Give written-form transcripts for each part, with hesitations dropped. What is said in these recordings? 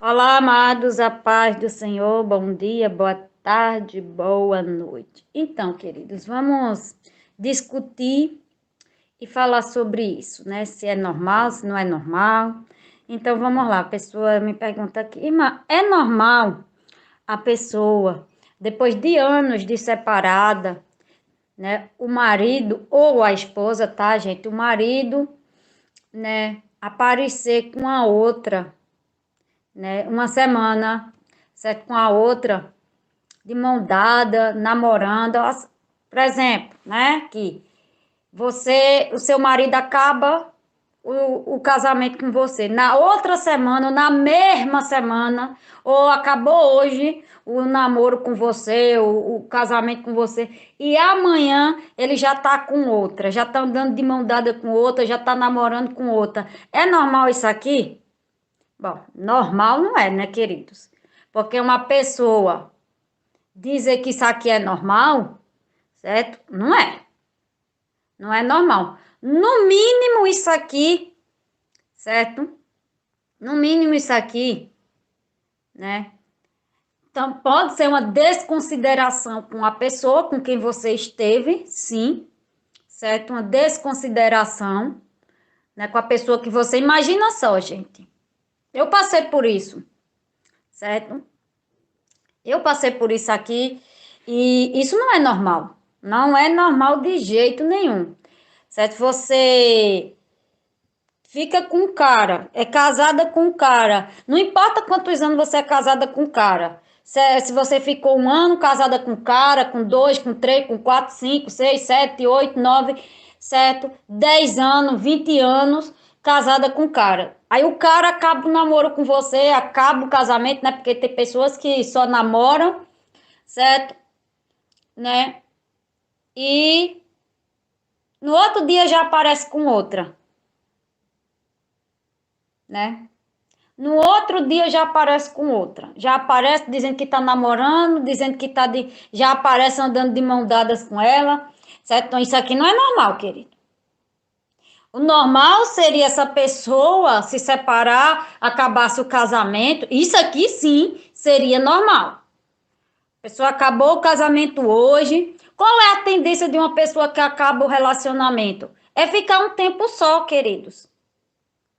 Olá, amados, a paz do Senhor, bom dia, boa tarde, boa noite. Então, queridos, vamos discutir e falar sobre isso, né? Se é normal, se não é normal. Então, vamos lá, a pessoa me pergunta aqui, irmã, é normal a pessoa, depois de anos de separada, né? O marido ou a esposa, tá, gente? O marido, né? Aparecer com a outra, né? Uma semana, certo? Com a outra, de mão dada, namorando. Por exemplo, né? Que o seu marido acaba o casamento com você. Na outra semana, na mesma semana, ou acabou hoje o namoro com você, o casamento com você, e amanhã ele já tá com outra, já tá andando de mão dada com outra, já tá namorando com outra. É normal isso aqui? Bom, normal não é, né, queridos? Porque uma pessoa dizer que isso aqui é normal, certo? Não é. Não é normal. No mínimo isso aqui, certo? No mínimo isso aqui, né? Então, pode ser uma desconsideração com a pessoa com quem você esteve, sim, certo? Uma desconsideração, né, com a pessoa que você imagina só, gente. Eu passei por isso, certo? Eu passei por isso aqui e isso não é normal. Não é normal de jeito nenhum, certo? Você fica com o cara, é casada com o cara. Não importa quantos anos você é casada com o cara. Se você ficou um ano casada com o cara, com dois, com três, com quatro, cinco, seis, sete, oito, nove, certo? 10 anos, 20 anos casada com o cara. Aí o cara acaba o namoro com você, acaba o casamento, né? Porque tem pessoas que só namoram, certo? Né? E no outro dia já aparece com outra, né? No outro dia já aparece com outra. Já aparece dizendo que tá namorando, dizendo que tá de. Já aparece andando de mão dadas com ela. Certo? Então, isso aqui não é normal, querido. O normal seria essa pessoa se separar, acabasse o casamento. Isso aqui sim seria normal. A pessoa acabou o casamento hoje. Qual é a tendência de uma pessoa que acaba o relacionamento? É ficar um tempo só, queridos.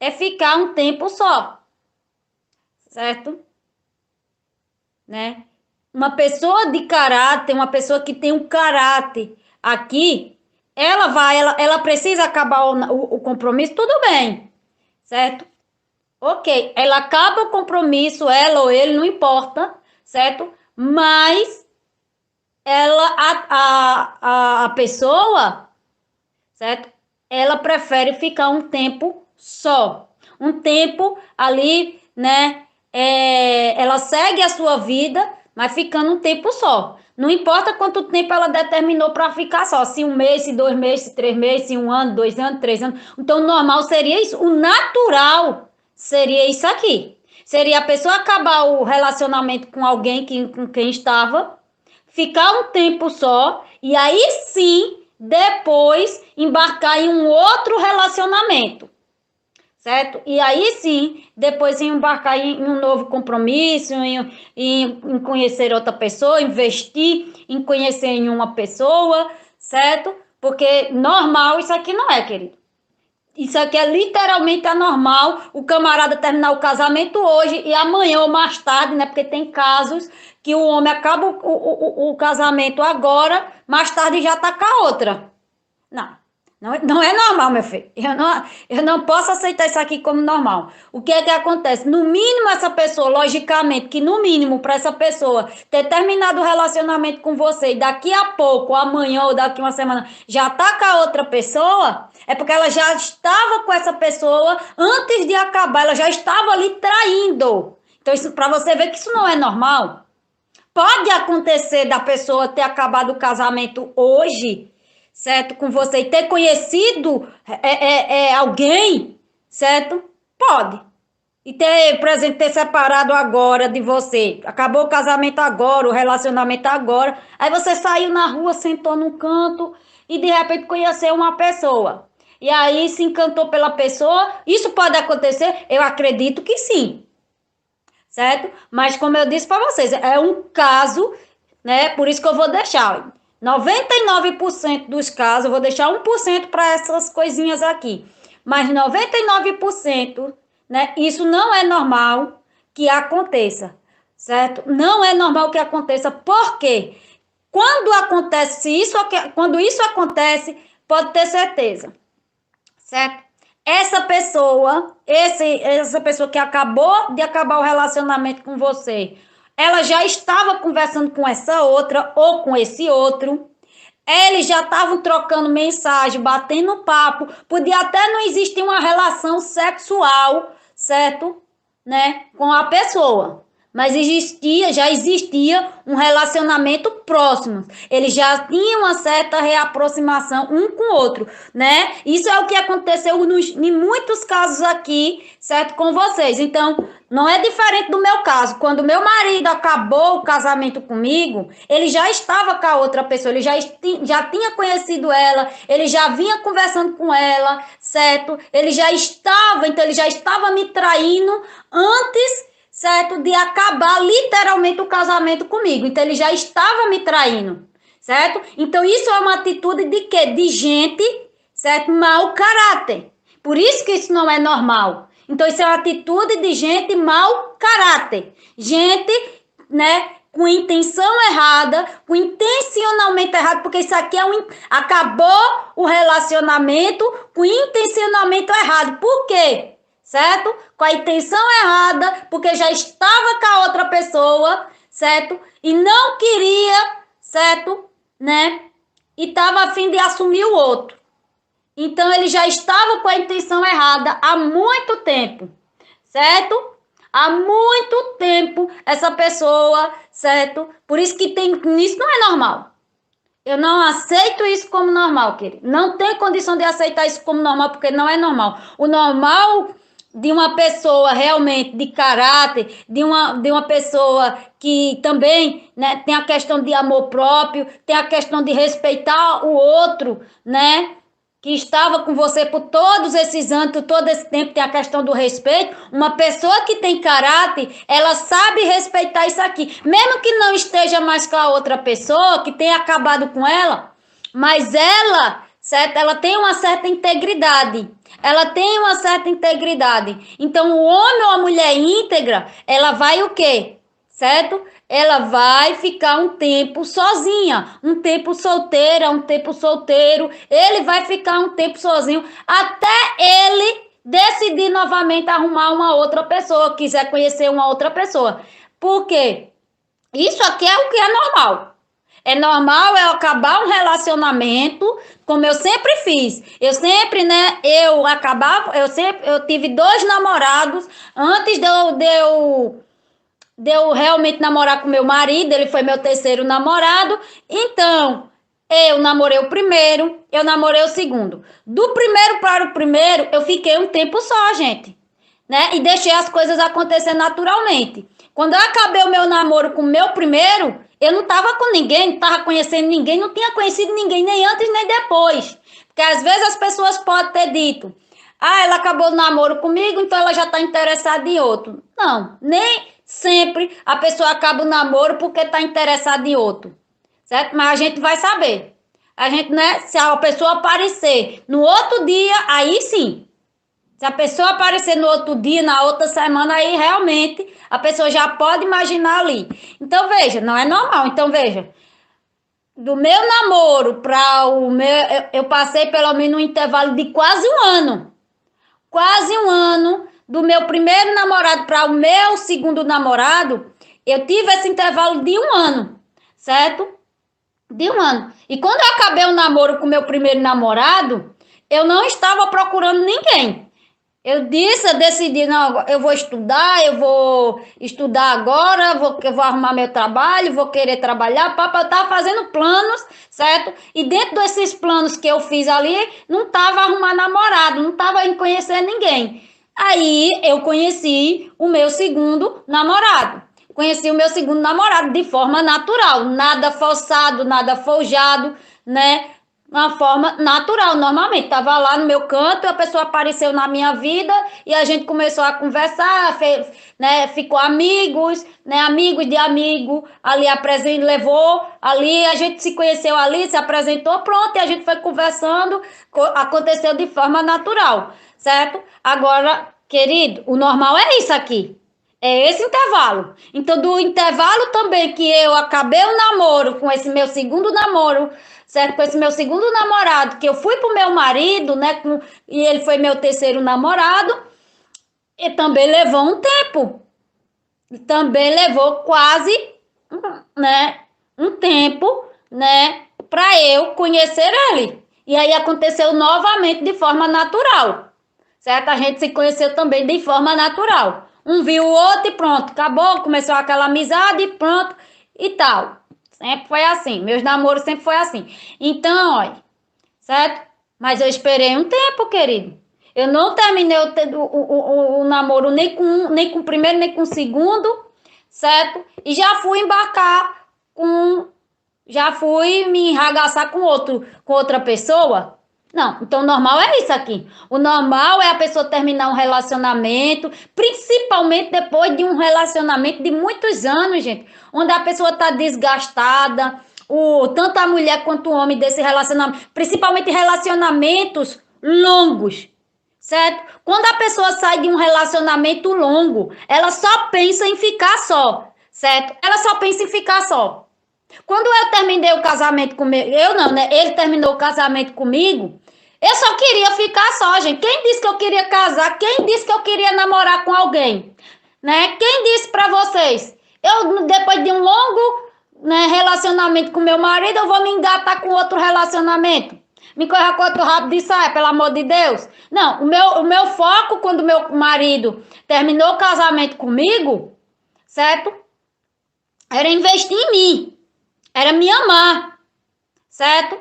É ficar um tempo só. Certo? Né? Uma pessoa de caráter, uma pessoa que tem um caráter aqui, ela precisa acabar o compromisso, tudo bem, certo? Ok, ela acaba o compromisso, ela ou ele, não importa, certo? Mas a pessoa, certo? Ela prefere ficar um tempo só, um tempo ali, né? Ela segue a sua vida, mas ficando um tempo só. Não importa quanto tempo ela determinou para ficar só, se um mês, se 2 meses, se 3 meses, se um ano, 2 anos, 3 anos. Então, o normal seria isso. O natural seria isso aqui. Seria a pessoa acabar o relacionamento com alguém com quem estava, ficar um tempo só, e aí sim, depois, embarcar em um outro relacionamento. Certo? E aí sim, depois embarcar em um novo compromisso, em conhecer outra pessoa, investir em conhecer em uma pessoa, certo? Porque normal isso aqui não é, querido. Isso aqui é literalmente anormal, o camarada terminar o casamento hoje e amanhã ou mais tarde, né? Porque tem casos que o homem acaba o casamento agora, mais tarde já tá com a outra. Não, não é normal, meu filho. Eu não posso aceitar isso aqui como normal. O que é que acontece? No mínimo, essa pessoa, logicamente, que no mínimo, para essa pessoa ter terminado o relacionamento com você e daqui a pouco, amanhã ou daqui uma semana, já tá com a outra pessoa, é porque ela já estava com essa pessoa antes de acabar, ela já estava ali traindo. Então, para você ver que isso não é normal. Pode acontecer da pessoa ter acabado o casamento hoje, certo? Com você e ter conhecido alguém, certo? Pode. E ter, por exemplo, ter separado agora de você. Acabou o casamento agora, o relacionamento agora. Aí você saiu na rua, sentou num canto e de repente conheceu uma pessoa. e aí se encantou pela pessoa. Isso pode acontecer? Eu acredito que sim, certo? Mas como eu disse para vocês, é um caso, né? Por isso que eu vou deixar 99% dos casos, eu vou deixar 1% para essas coisinhas aqui. Mas 99%, né? Isso não é normal que aconteça, certo? Não é normal que aconteça. Por quê? Quando isso acontece, pode ter certeza, certo? Essa pessoa que acabou de acabar o relacionamento com você, ela já estava conversando com essa outra ou com esse outro. Eles já estavam trocando mensagem, batendo papo. Podia até não existir uma relação sexual, certo? Né? Com a pessoa. Mas já existia um relacionamento próximo. Eles já tinham uma certa reaproximação um com o outro, né? Isso é o que aconteceu em muitos casos aqui, certo? Com vocês. Então, não é diferente do meu caso. Quando meu marido acabou o casamento comigo, ele já estava com a outra pessoa, ele já tinha conhecido ela, ele já vinha conversando com ela, certo? Então ele já estava me traindo antes, certo? De acabar literalmente o casamento comigo. Então ele já estava me traindo, certo? Então isso é uma atitude de quê? De gente, certo? Mau caráter. Por isso que isso não é normal. Então isso é uma atitude de gente mau caráter. Gente, né? Com intenção errada, com intencionalmente errado, porque isso aqui acabou o relacionamento com intencionamento errado. Por quê? Certo? Com a intenção errada, porque já estava com a outra pessoa, certo? E não queria, certo? Né? E estava a fim de assumir o outro. Então ele já estava com a intenção errada há muito tempo, certo? Há muito tempo essa pessoa, certo? Por isso que isso não é normal. Eu não aceito isso como normal, querido. Não tem condição de aceitar isso como normal, porque não é normal. O normal de uma pessoa realmente de caráter, de uma pessoa que também, né, tem a questão de amor próprio, tem a questão de respeitar o outro, né? Que estava com você por todos esses anos, todo esse tempo, tem a questão do respeito. Uma pessoa que tem caráter, ela sabe respeitar isso aqui. Mesmo que não esteja mais com a outra pessoa, que tenha acabado com ela, mas ela, certo? Ela tem uma certa integridade. Ela tem uma certa integridade. Então, o homem ou a mulher íntegra, ela vai o quê? Certo? Ela vai ficar um tempo sozinha, um tempo solteira, um tempo solteiro. Ele vai ficar um tempo sozinho até ele decidir novamente arrumar uma outra pessoa, quiser conhecer uma outra pessoa. Por quê? Isso aqui é o que é normal. É normal eu acabar um relacionamento, como eu sempre fiz. Eu sempre, né, eu tive 2 namorados antes de eu realmente namorar com meu marido. Ele foi meu terceiro namorado. Então, eu namorei o primeiro, eu namorei o segundo. Do primeiro para o primeiro, eu fiquei um tempo só, gente, né? E deixei as coisas acontecer naturalmente. Quando eu acabei o meu namoro com o meu primeiro, eu não tava com ninguém, não tava conhecendo ninguém, não tinha conhecido ninguém, nem antes nem depois. Porque às vezes as pessoas podem ter dito: ah, ela acabou o namoro comigo, então ela já está interessada em outro. Não, nem sempre a pessoa acaba o namoro porque está interessada em outro, certo? Mas a gente vai saber. A gente, né, se a pessoa aparecer no outro dia, aí sim. Se a pessoa aparecer no outro dia, na outra semana, aí realmente a pessoa já pode imaginar ali. Então, veja, não é normal. Então, veja, do meu namoro para o meu... Eu passei pelo menos um intervalo de quase um ano. Quase um ano do meu primeiro namorado para o meu segundo namorado, eu tive esse intervalo de um ano, certo? De um ano. E quando eu acabei o namoro com o meu primeiro namorado, eu não estava procurando ninguém. Eu decidi, não, eu vou estudar agora, eu vou arrumar meu trabalho, vou querer trabalhar, papai, eu estava fazendo planos, certo? E dentro desses planos que eu fiz ali, não estava arrumar namorado, não estava indo conhecer ninguém. Aí eu conheci o meu segundo namorado. Conheci o meu segundo namorado de forma natural, nada forçado, nada forjado, né? uma forma natural, normalmente. Estava lá no meu canto, a pessoa apareceu na minha vida e a gente começou a conversar, né, ficou amigos, né, amigos de amigo, ali apresentou, levou, ali a gente se conheceu ali, se apresentou, pronto, e a gente foi conversando, aconteceu de forma natural, certo? Agora, querido, o normal é isso aqui. É esse intervalo. Então, do intervalo também que eu acabei o namoro com esse meu segundo namoro, certo? Com esse meu segundo namorado, que eu fui pro meu marido, né? E ele foi meu terceiro namorado, e também levou um tempo. E também levou quase, né? Um tempo, né? Para eu conhecer ele. E aí aconteceu novamente de forma natural, certo? A gente se conheceu também de forma natural. Um viu o outro e pronto, acabou, começou aquela amizade e pronto e tal. Sempre foi assim, meus namoros sempre foi assim. Então, olha, certo? Mas eu esperei um tempo, querido. Eu não terminei o namoro nem com o primeiro, nem com o segundo, certo? E já fui embarcar com. Já fui me enragaçar com outra pessoa. Não, então o normal é isso aqui. O normal é a pessoa terminar um relacionamento, principalmente depois de um relacionamento de muitos anos, gente, onde a pessoa está desgastada, tanto a mulher quanto o homem desse relacionamento, principalmente relacionamentos longos, certo? Quando a pessoa sai de um relacionamento longo, ela só pensa em ficar só, certo? Ela só pensa em ficar só. Quando eu terminei o casamento comigo, eu não, né? Ele terminou o casamento comigo, eu só queria ficar só, gente. Quem disse que eu queria casar? Quem disse que eu queria namorar com alguém? Né? Quem disse pra vocês? Eu, depois de um longo, né, relacionamento com meu marido, eu vou me engatar com outro relacionamento. Me corra com outro rabo de saia, pelo amor de Deus. Não, o meu foco, quando meu marido terminou o casamento comigo, certo? Era investir em mim. Era me amar, certo?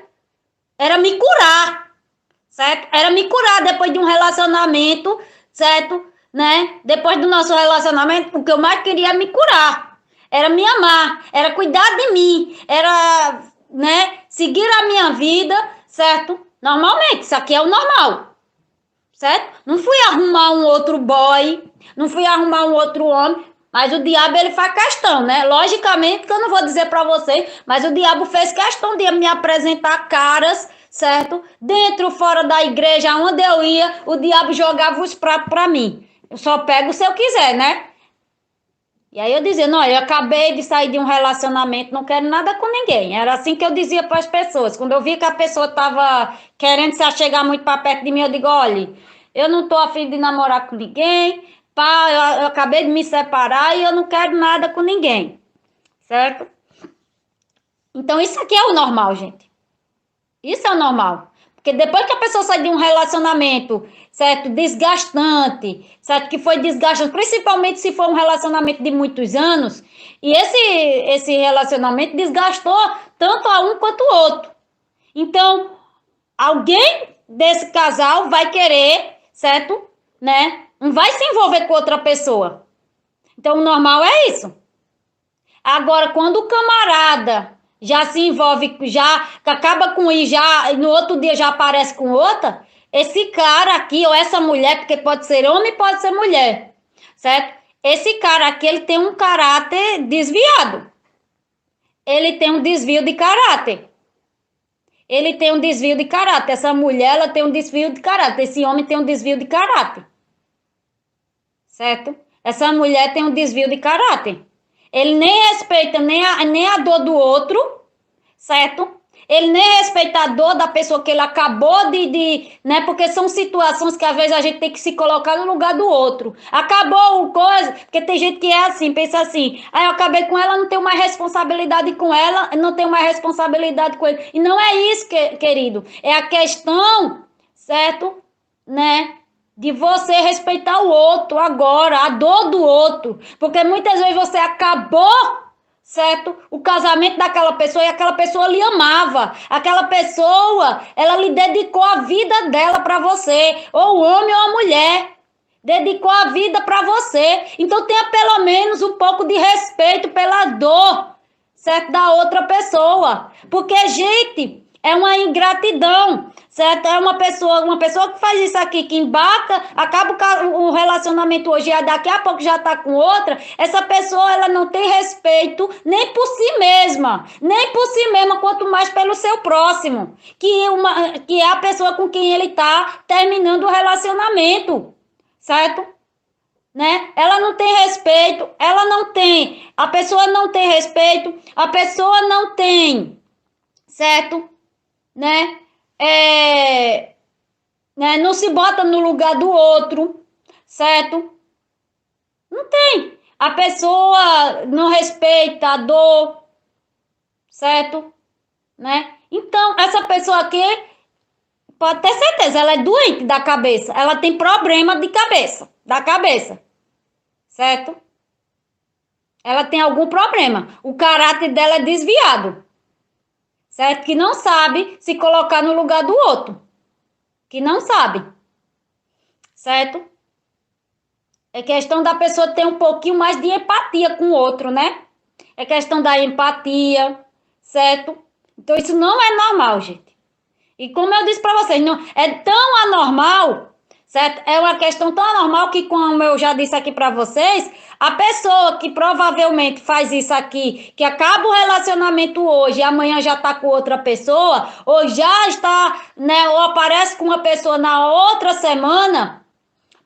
Era me curar, certo? Era me curar depois de um relacionamento, certo? Né? Depois do nosso relacionamento, o que eu mais queria era me curar. Era me amar, era cuidar de mim, era, né, seguir a minha vida, certo? Normalmente, isso aqui é o normal, certo? Não fui arrumar um outro boy, não fui arrumar um outro homem, mas o diabo, ele faz questão, né? Logicamente que eu não vou dizer pra vocês, mas o diabo fez questão de me apresentar caras, certo? Dentro ou fora da igreja, onde eu ia, o diabo jogava os pratos pra mim. Eu só pego se eu quiser, né? E aí eu dizia, não, eu acabei de sair de um relacionamento, não quero nada com ninguém. Era assim que eu dizia para as pessoas. Quando eu vi que a pessoa estava querendo se achegar muito para perto de mim, eu digo, olha, eu não estou afim de namorar com ninguém, pá, eu acabei de me separar e eu não quero nada com ninguém, certo? Então isso aqui é o normal, gente. Isso é o normal. Porque depois que a pessoa sai de um relacionamento, certo, desgastante, certo, que foi desgastante, principalmente se for um relacionamento de muitos anos, e esse relacionamento desgastou tanto a um quanto o outro. Então, alguém desse casal vai querer, certo, né, não vai se envolver com outra pessoa. Então, o normal é isso. Agora, quando o camarada já se envolve, já acaba com isso, já no outro dia já aparece com outra, esse cara aqui, ou essa mulher, porque pode ser homem, pode ser mulher, certo? Esse cara aqui, ele tem um caráter desviado. Ele tem um desvio de caráter. Ele tem um desvio de caráter. Essa mulher, ela tem um desvio de caráter. Esse homem tem um desvio de caráter. Certo? Essa mulher tem um desvio de caráter. Ele nem respeita nem a dor do outro, certo? Ele nem respeita a dor da pessoa que ele acabou né? Porque são situações que às vezes a gente tem que se colocar no lugar do outro. Acabou o coisa, porque tem gente que é assim, pensa assim, aí eu acabei com ela, não tenho mais responsabilidade com ela, não tenho mais responsabilidade com ele. E não é isso, querido. É a questão, certo? Né? De você respeitar o outro agora, a dor do outro. Porque muitas vezes você acabou, certo? O casamento daquela pessoa e aquela pessoa lhe amava. Aquela pessoa, ela lhe dedicou a vida dela para você. Ou o homem ou a mulher. Dedicou a vida para você. Então tenha pelo menos um pouco de respeito pela dor, certo? Da outra pessoa. Porque, gente, É uma ingratidão, certo? É uma pessoa que faz isso aqui, que embarca, acaba o relacionamento hoje e daqui a pouco já está com outra. Essa pessoa, ela não tem respeito nem por si mesma, nem por si mesma, quanto mais pelo seu próximo, que é a pessoa com quem ele está terminando o relacionamento, certo? Né? Ela não tem respeito, a pessoa não tem respeito, a pessoa não tem, certo? Né? Né? Não se bota no lugar do outro, certo? Não tem. A pessoa não respeita a dor, certo? Né? Então, essa pessoa aqui, pode ter certeza, ela é doente da cabeça, ela tem problema de cabeça, da cabeça, certo? Ela tem algum problema, o caráter dela é desviado, certo? Que não sabe se colocar no lugar do outro, que não sabe, certo? É questão da pessoa ter um pouquinho mais de empatia com o outro, né? É questão da empatia, certo? Então isso não é normal, gente. E como eu disse para vocês, não é tão anormal, certo? É uma questão tão anormal que, como eu já disse aqui para vocês, a pessoa que provavelmente faz isso aqui, que acaba o relacionamento hoje e amanhã já tá com outra pessoa, ou já está, né, ou aparece com uma pessoa na outra semana,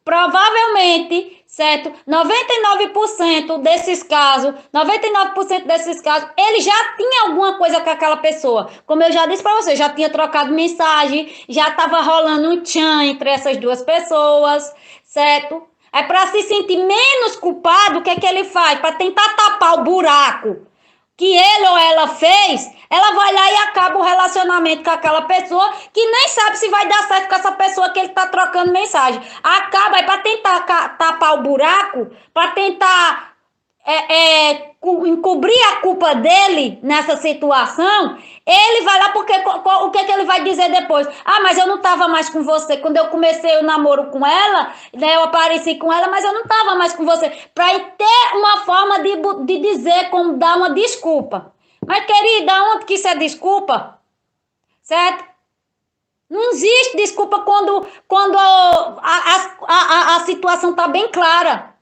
provavelmente, certo? 99% desses casos, 99% desses casos, ele já tinha alguma coisa com aquela pessoa. Como eu já disse para você, já tinha trocado mensagem, já estava rolando um tchan entre essas duas pessoas, certo? É para se sentir menos culpado, o que é que ele faz? Para tentar tapar o buraco que ele ou ela fez, ela vai lá e acaba o relacionamento com aquela pessoa que nem sabe se vai dar certo com essa pessoa que ele está trocando mensagem. Acaba para tentar tapar o buraco, para tentar encobrir a culpa dele nessa situação, ele vai lá porque o que ele vai dizer depois? Ah, mas eu não estava mais com você. Quando eu comecei o namoro com ela, né, eu apareci com ela, mas eu não estava mais com você. Para ter uma forma de dizer, como dar uma desculpa. Mas, querida, onde que isso é desculpa? Certo? Não existe desculpa quando a situação está bem clara.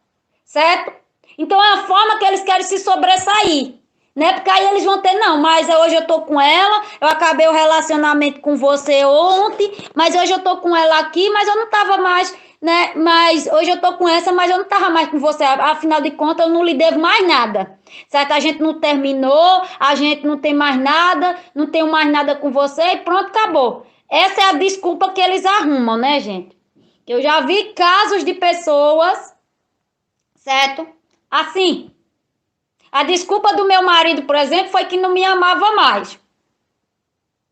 Certo? Então é a forma que eles querem se sobressair, né? Porque aí eles vão ter, não, mas hoje eu tô com ela, eu acabei o relacionamento com você ontem, mas hoje eu tô com ela aqui, mas eu não tava mais, né? Mas hoje eu tô com essa, mas eu não tava mais com você, afinal de contas eu não lhe devo mais nada, certo? A gente não terminou, a gente não tem mais nada, não tenho mais nada com você e pronto, acabou. Essa é a desculpa que eles arrumam, né, gente? Eu já vi casos de pessoas, certo? Assim, a desculpa do meu marido, por exemplo, foi que não me amava mais.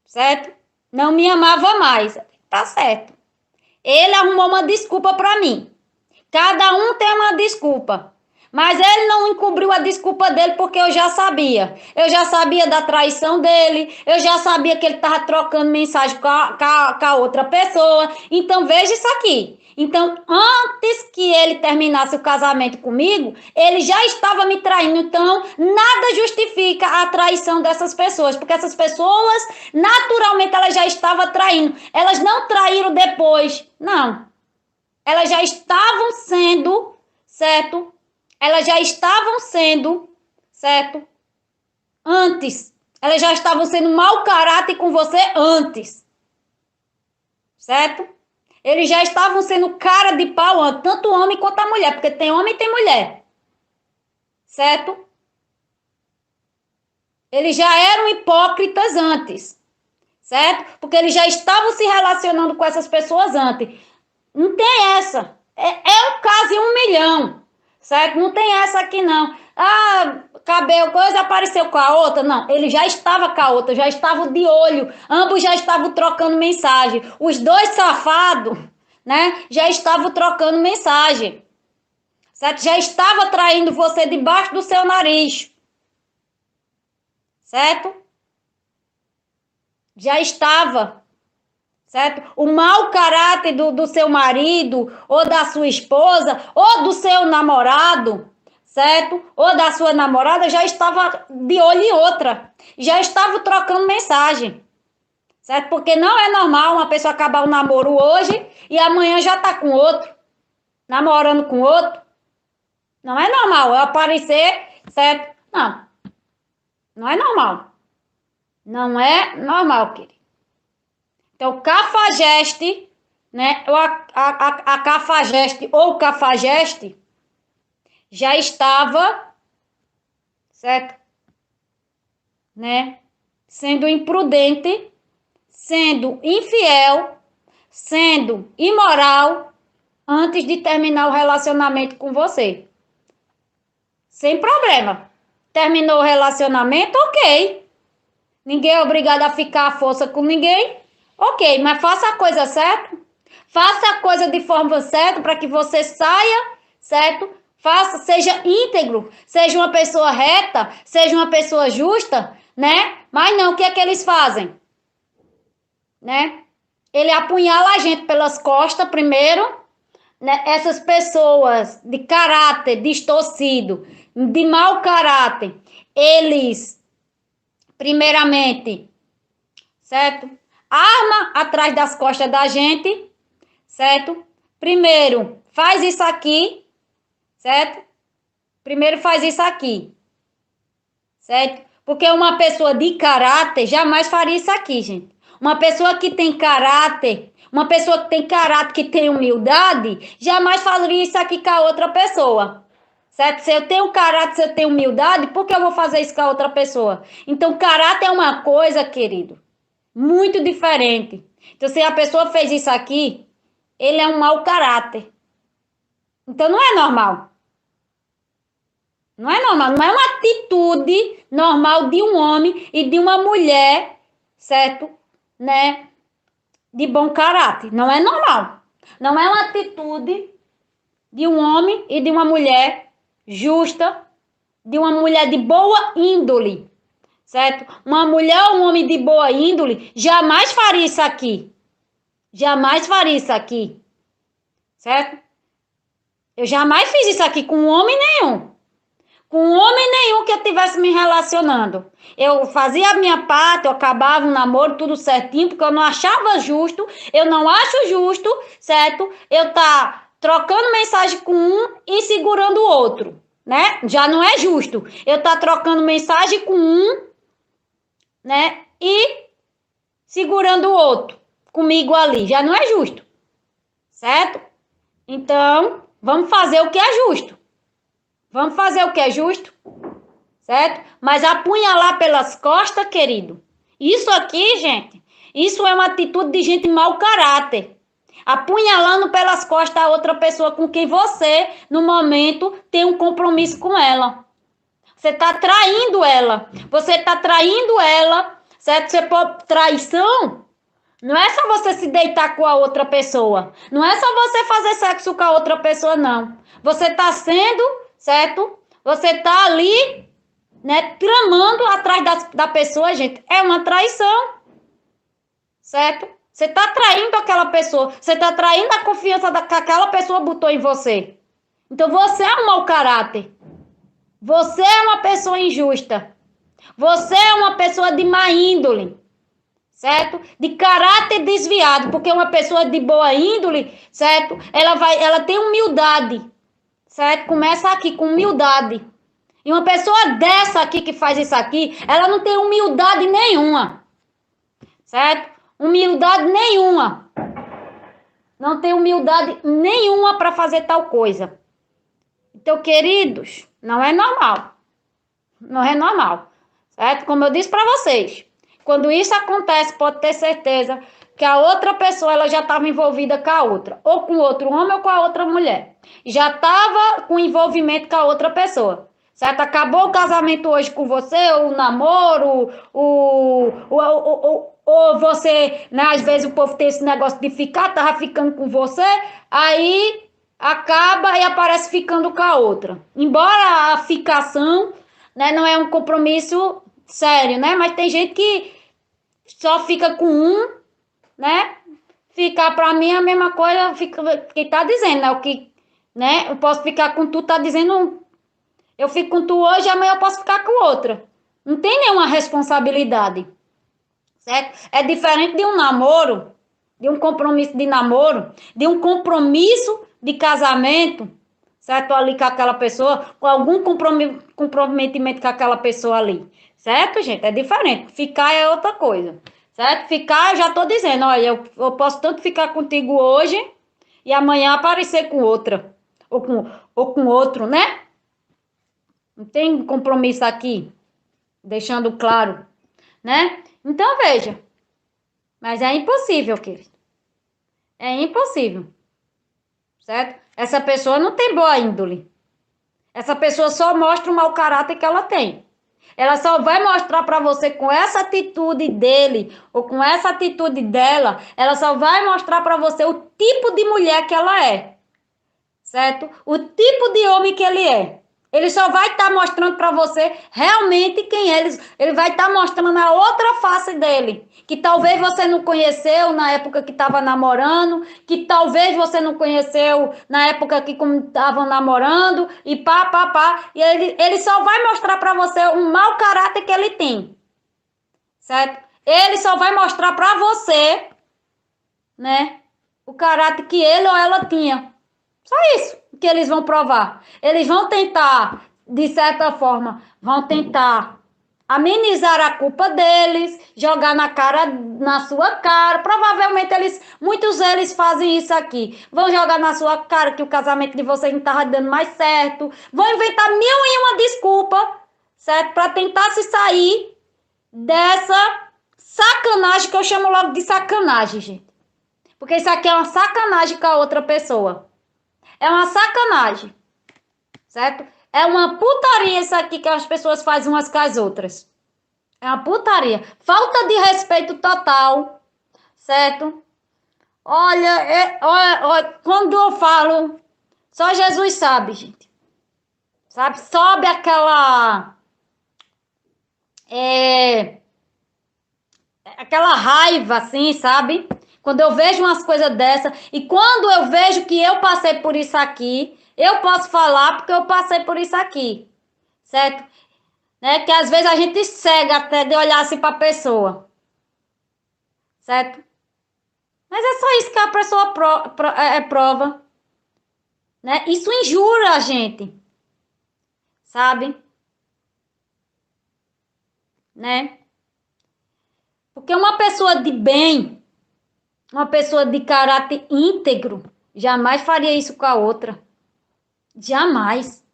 Certo? Não me amava mais. Tá certo. Ele arrumou uma desculpa para mim. Cada um tem uma desculpa. Mas ele não encobriu a desculpa dele porque eu já sabia. Eu já sabia da traição dele. Eu já sabia que ele estava trocando mensagem com a outra pessoa. Então, veja isso aqui. Então, antes que ele terminasse o casamento comigo, ele já estava me traindo. Então, nada justifica a traição dessas pessoas. Porque essas pessoas, naturalmente, elas já estavam traindo. Elas não traíram depois. Não. Elas já estavam sendo, certo? Elas já estavam sendo, certo? Antes. Elas já estavam sendo mau caráter com você antes. Certo? Eles já estavam sendo cara de pau antes, tanto o homem quanto a mulher, porque tem homem e tem mulher. Certo? Eles já eram hipócritas antes. Certo? Porque eles já estavam se relacionando com essas pessoas antes. Não tem essa. É um caso em 1 milhão. Certo? Não tem essa aqui, não. Ah, cabelo, coisa apareceu com a outra. Não, ele já estava com a outra, já estavam de olho. Ambos já estavam trocando mensagem. Os dois safados, né? Já estavam trocando mensagem. Certo? Já estava traindo você debaixo do seu nariz. Certo? Já estava. Certo? O mau caráter do seu marido, ou da sua esposa, ou do seu namorado, certo? Ou da sua namorada, já estava de olho em outra. Já estava trocando mensagem. certo? Porque não é normal uma pessoa acabar o namoro hoje e amanhã já tá com outro, namorando com outro. Não é normal eu aparecer, certo? Não, não é normal. Não é normal, querido. Então, cafajeste, né? A cafajeste ou cafajeste já estava, certo? Né? Sendo imprudente, sendo infiel, sendo imoral antes de terminar o relacionamento com você. Sem problema. Terminou o relacionamento, ok. Ninguém é obrigado a ficar à força com ninguém. Ok, mas faça a coisa certa. Faça a coisa de forma certa para que você saia, certo? Faça, seja íntegro, seja uma pessoa reta, seja uma pessoa justa, né? Mas não, o que é que eles fazem? Né? Ele apunhala a gente pelas costas primeiro, né? Essas pessoas de caráter distorcido, de mau caráter, eles, primeiramente, certo? Arma atrás das costas da gente, certo? Primeiro, faz isso aqui, certo? Primeiro faz isso aqui, certo? Porque uma pessoa de caráter jamais faria isso aqui, gente. Uma pessoa que tem caráter, uma pessoa que tem caráter, que tem humildade, jamais faria isso aqui com a outra pessoa. Certo? Se eu tenho caráter, se eu tenho humildade, por que eu vou fazer isso com a outra pessoa? Então, caráter é uma coisa, querido, muito diferente. Então, se a pessoa fez isso aqui, ele é um mau caráter. Então, não é normal. Não é normal. Não é uma atitude normal de um homem e de uma mulher, certo? Né? De bom caráter. Não é normal. Não é uma atitude de um homem e de uma mulher justa, de uma mulher de boa índole, certo? Uma mulher ou um homem de boa índole jamais faria isso aqui. Jamais faria isso aqui, certo? Eu jamais fiz isso aqui com homem nenhum. Com homem nenhum que eu estivesse me relacionando. Eu fazia a minha parte, eu acabava o namoro, tudo certinho, porque eu não achava justo, eu não acho justo, certo? Eu tá trocando mensagem com um e segurando o outro, né? Já não é justo. Eu tá trocando mensagem com um, né? E segurando o outro comigo ali. Já não é justo, certo? Então, vamos fazer o que é justo. Vamos fazer o que é justo, certo? Mas apunhalar pelas costas, querido, isso aqui, gente, isso é uma atitude de gente mau caráter. Apunhalando pelas costas a outra pessoa com quem você, no momento, tem um compromisso com ela. Você está traindo ela. Você está traindo ela, certo? Você pode... Traição não é só você se deitar com a outra pessoa. Não é só você fazer sexo com a outra pessoa, não. Você está sendo, certo? Você está ali, né, tramando atrás da pessoa, gente. É uma traição, certo? Você está traindo aquela pessoa. Você está traindo a confiança que aquela pessoa botou em você. Então você é um mau caráter. Você é uma pessoa injusta. Você é uma pessoa de má índole, certo? De caráter desviado, porque uma pessoa de boa índole, certo? Ela tem humildade, certo? Começa aqui com humildade. E uma pessoa dessa aqui que faz isso aqui, ela não tem humildade nenhuma, certo? Humildade nenhuma. Não tem humildade nenhuma para fazer tal coisa. Então, queridos, não é normal. Não é normal, certo? Como eu disse para vocês, quando isso acontece, pode ter certeza que a outra pessoa ela já estava envolvida com a outra, ou com outro homem ou com a outra mulher. Já estava com envolvimento com a outra pessoa, certo? Acabou o casamento hoje com você, ou o namoro, ou você, né? Às vezes o povo tem esse negócio de ficar, tava ficando com você, aí acaba e aparece ficando com a outra. Embora a ficação, né, não é um compromisso sério, né? Mas tem gente que só fica com um, né? Ficar para mim é a mesma coisa que tá dizendo, né? O que, né? Eu posso ficar com tu, tá dizendo, eu fico com tu hoje, amanhã eu posso ficar com outra. Não tem nenhuma responsabilidade, certo? É diferente de um namoro, de um compromisso de namoro, de um compromisso de casamento, certo? Ali com aquela pessoa, com algum comprometimento com aquela pessoa ali, certo, gente? É diferente. Ficar é outra coisa, certo? Ficar, eu já tô dizendo, olha, eu posso tanto ficar contigo hoje e amanhã aparecer com outra, ou com outro, né? Não tem compromisso aqui, deixando claro, né? Então, veja, mas é impossível, querido. É impossível, certo? Essa pessoa não tem boa índole. Essa pessoa só mostra o mau caráter que ela tem. Ela só vai mostrar para você com essa atitude dele ou com essa atitude dela, ela só vai mostrar para você o tipo de mulher que ela é, certo? O tipo de homem que ele é. Ele só vai estar mostrando para você realmente quem é. Ele vai estar mostrando a outra face dele. Que talvez você não conheceu na época que estava namorando. Que talvez você não conheceu na época que estavam namorando. E pá, pá, pá. E ele só vai mostrar para você o mau caráter que ele tem. Certo? Ele só vai mostrar para você, né? O caráter que ele ou ela tinha. Só isso que eles vão provar. Eles vão tentar, de certa forma, vão tentar amenizar a culpa deles, jogar na sua cara. Provavelmente muitos deles fazem isso aqui. Vão jogar na sua cara que o casamento de vocês não estava dando mais certo. Vão inventar mil e uma desculpa, certo? Para tentar se sair dessa sacanagem que eu chamo logo de sacanagem, gente. Porque isso aqui é uma sacanagem com a outra pessoa. É uma sacanagem, certo? É uma putaria isso aqui que as pessoas fazem umas com as outras. É uma putaria. Falta de respeito total, certo? Olha, olha, quando eu falo, só Jesus sabe, gente. Sabe? Sobe aquela raiva, assim, sabe? Quando eu vejo umas coisas dessa e quando eu vejo que eu passei por isso aqui, eu posso falar porque eu passei por isso aqui, certo? Né? Que às vezes a gente cega até de olhar assim para a pessoa, certo? Mas é só isso que a pessoa prova, né? Isso injura a gente, sabe? Né? Porque uma pessoa de bem, uma pessoa de caráter íntegro, jamais faria isso com a outra. Jamais.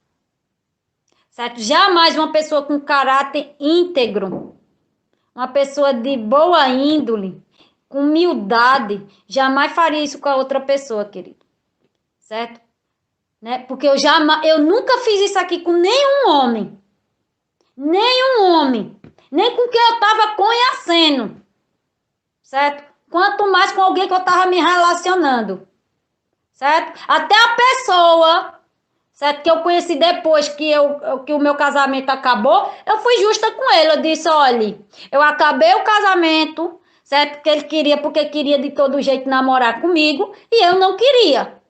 Certo? Jamais uma pessoa com caráter íntegro, uma pessoa de boa índole, com humildade, jamais faria isso com a outra pessoa, querido. Certo? Né? Porque eu nunca fiz isso aqui com nenhum homem. Nenhum homem. Nem com quem eu estava conhecendo. Certo? Quanto mais com alguém que eu estava me relacionando. Certo? Até a pessoa, certo? Que eu conheci depois que o meu casamento acabou, eu fui justa com ele. Eu disse, olha, eu acabei o casamento, certo? Porque queria de todo jeito namorar comigo, e eu não queria,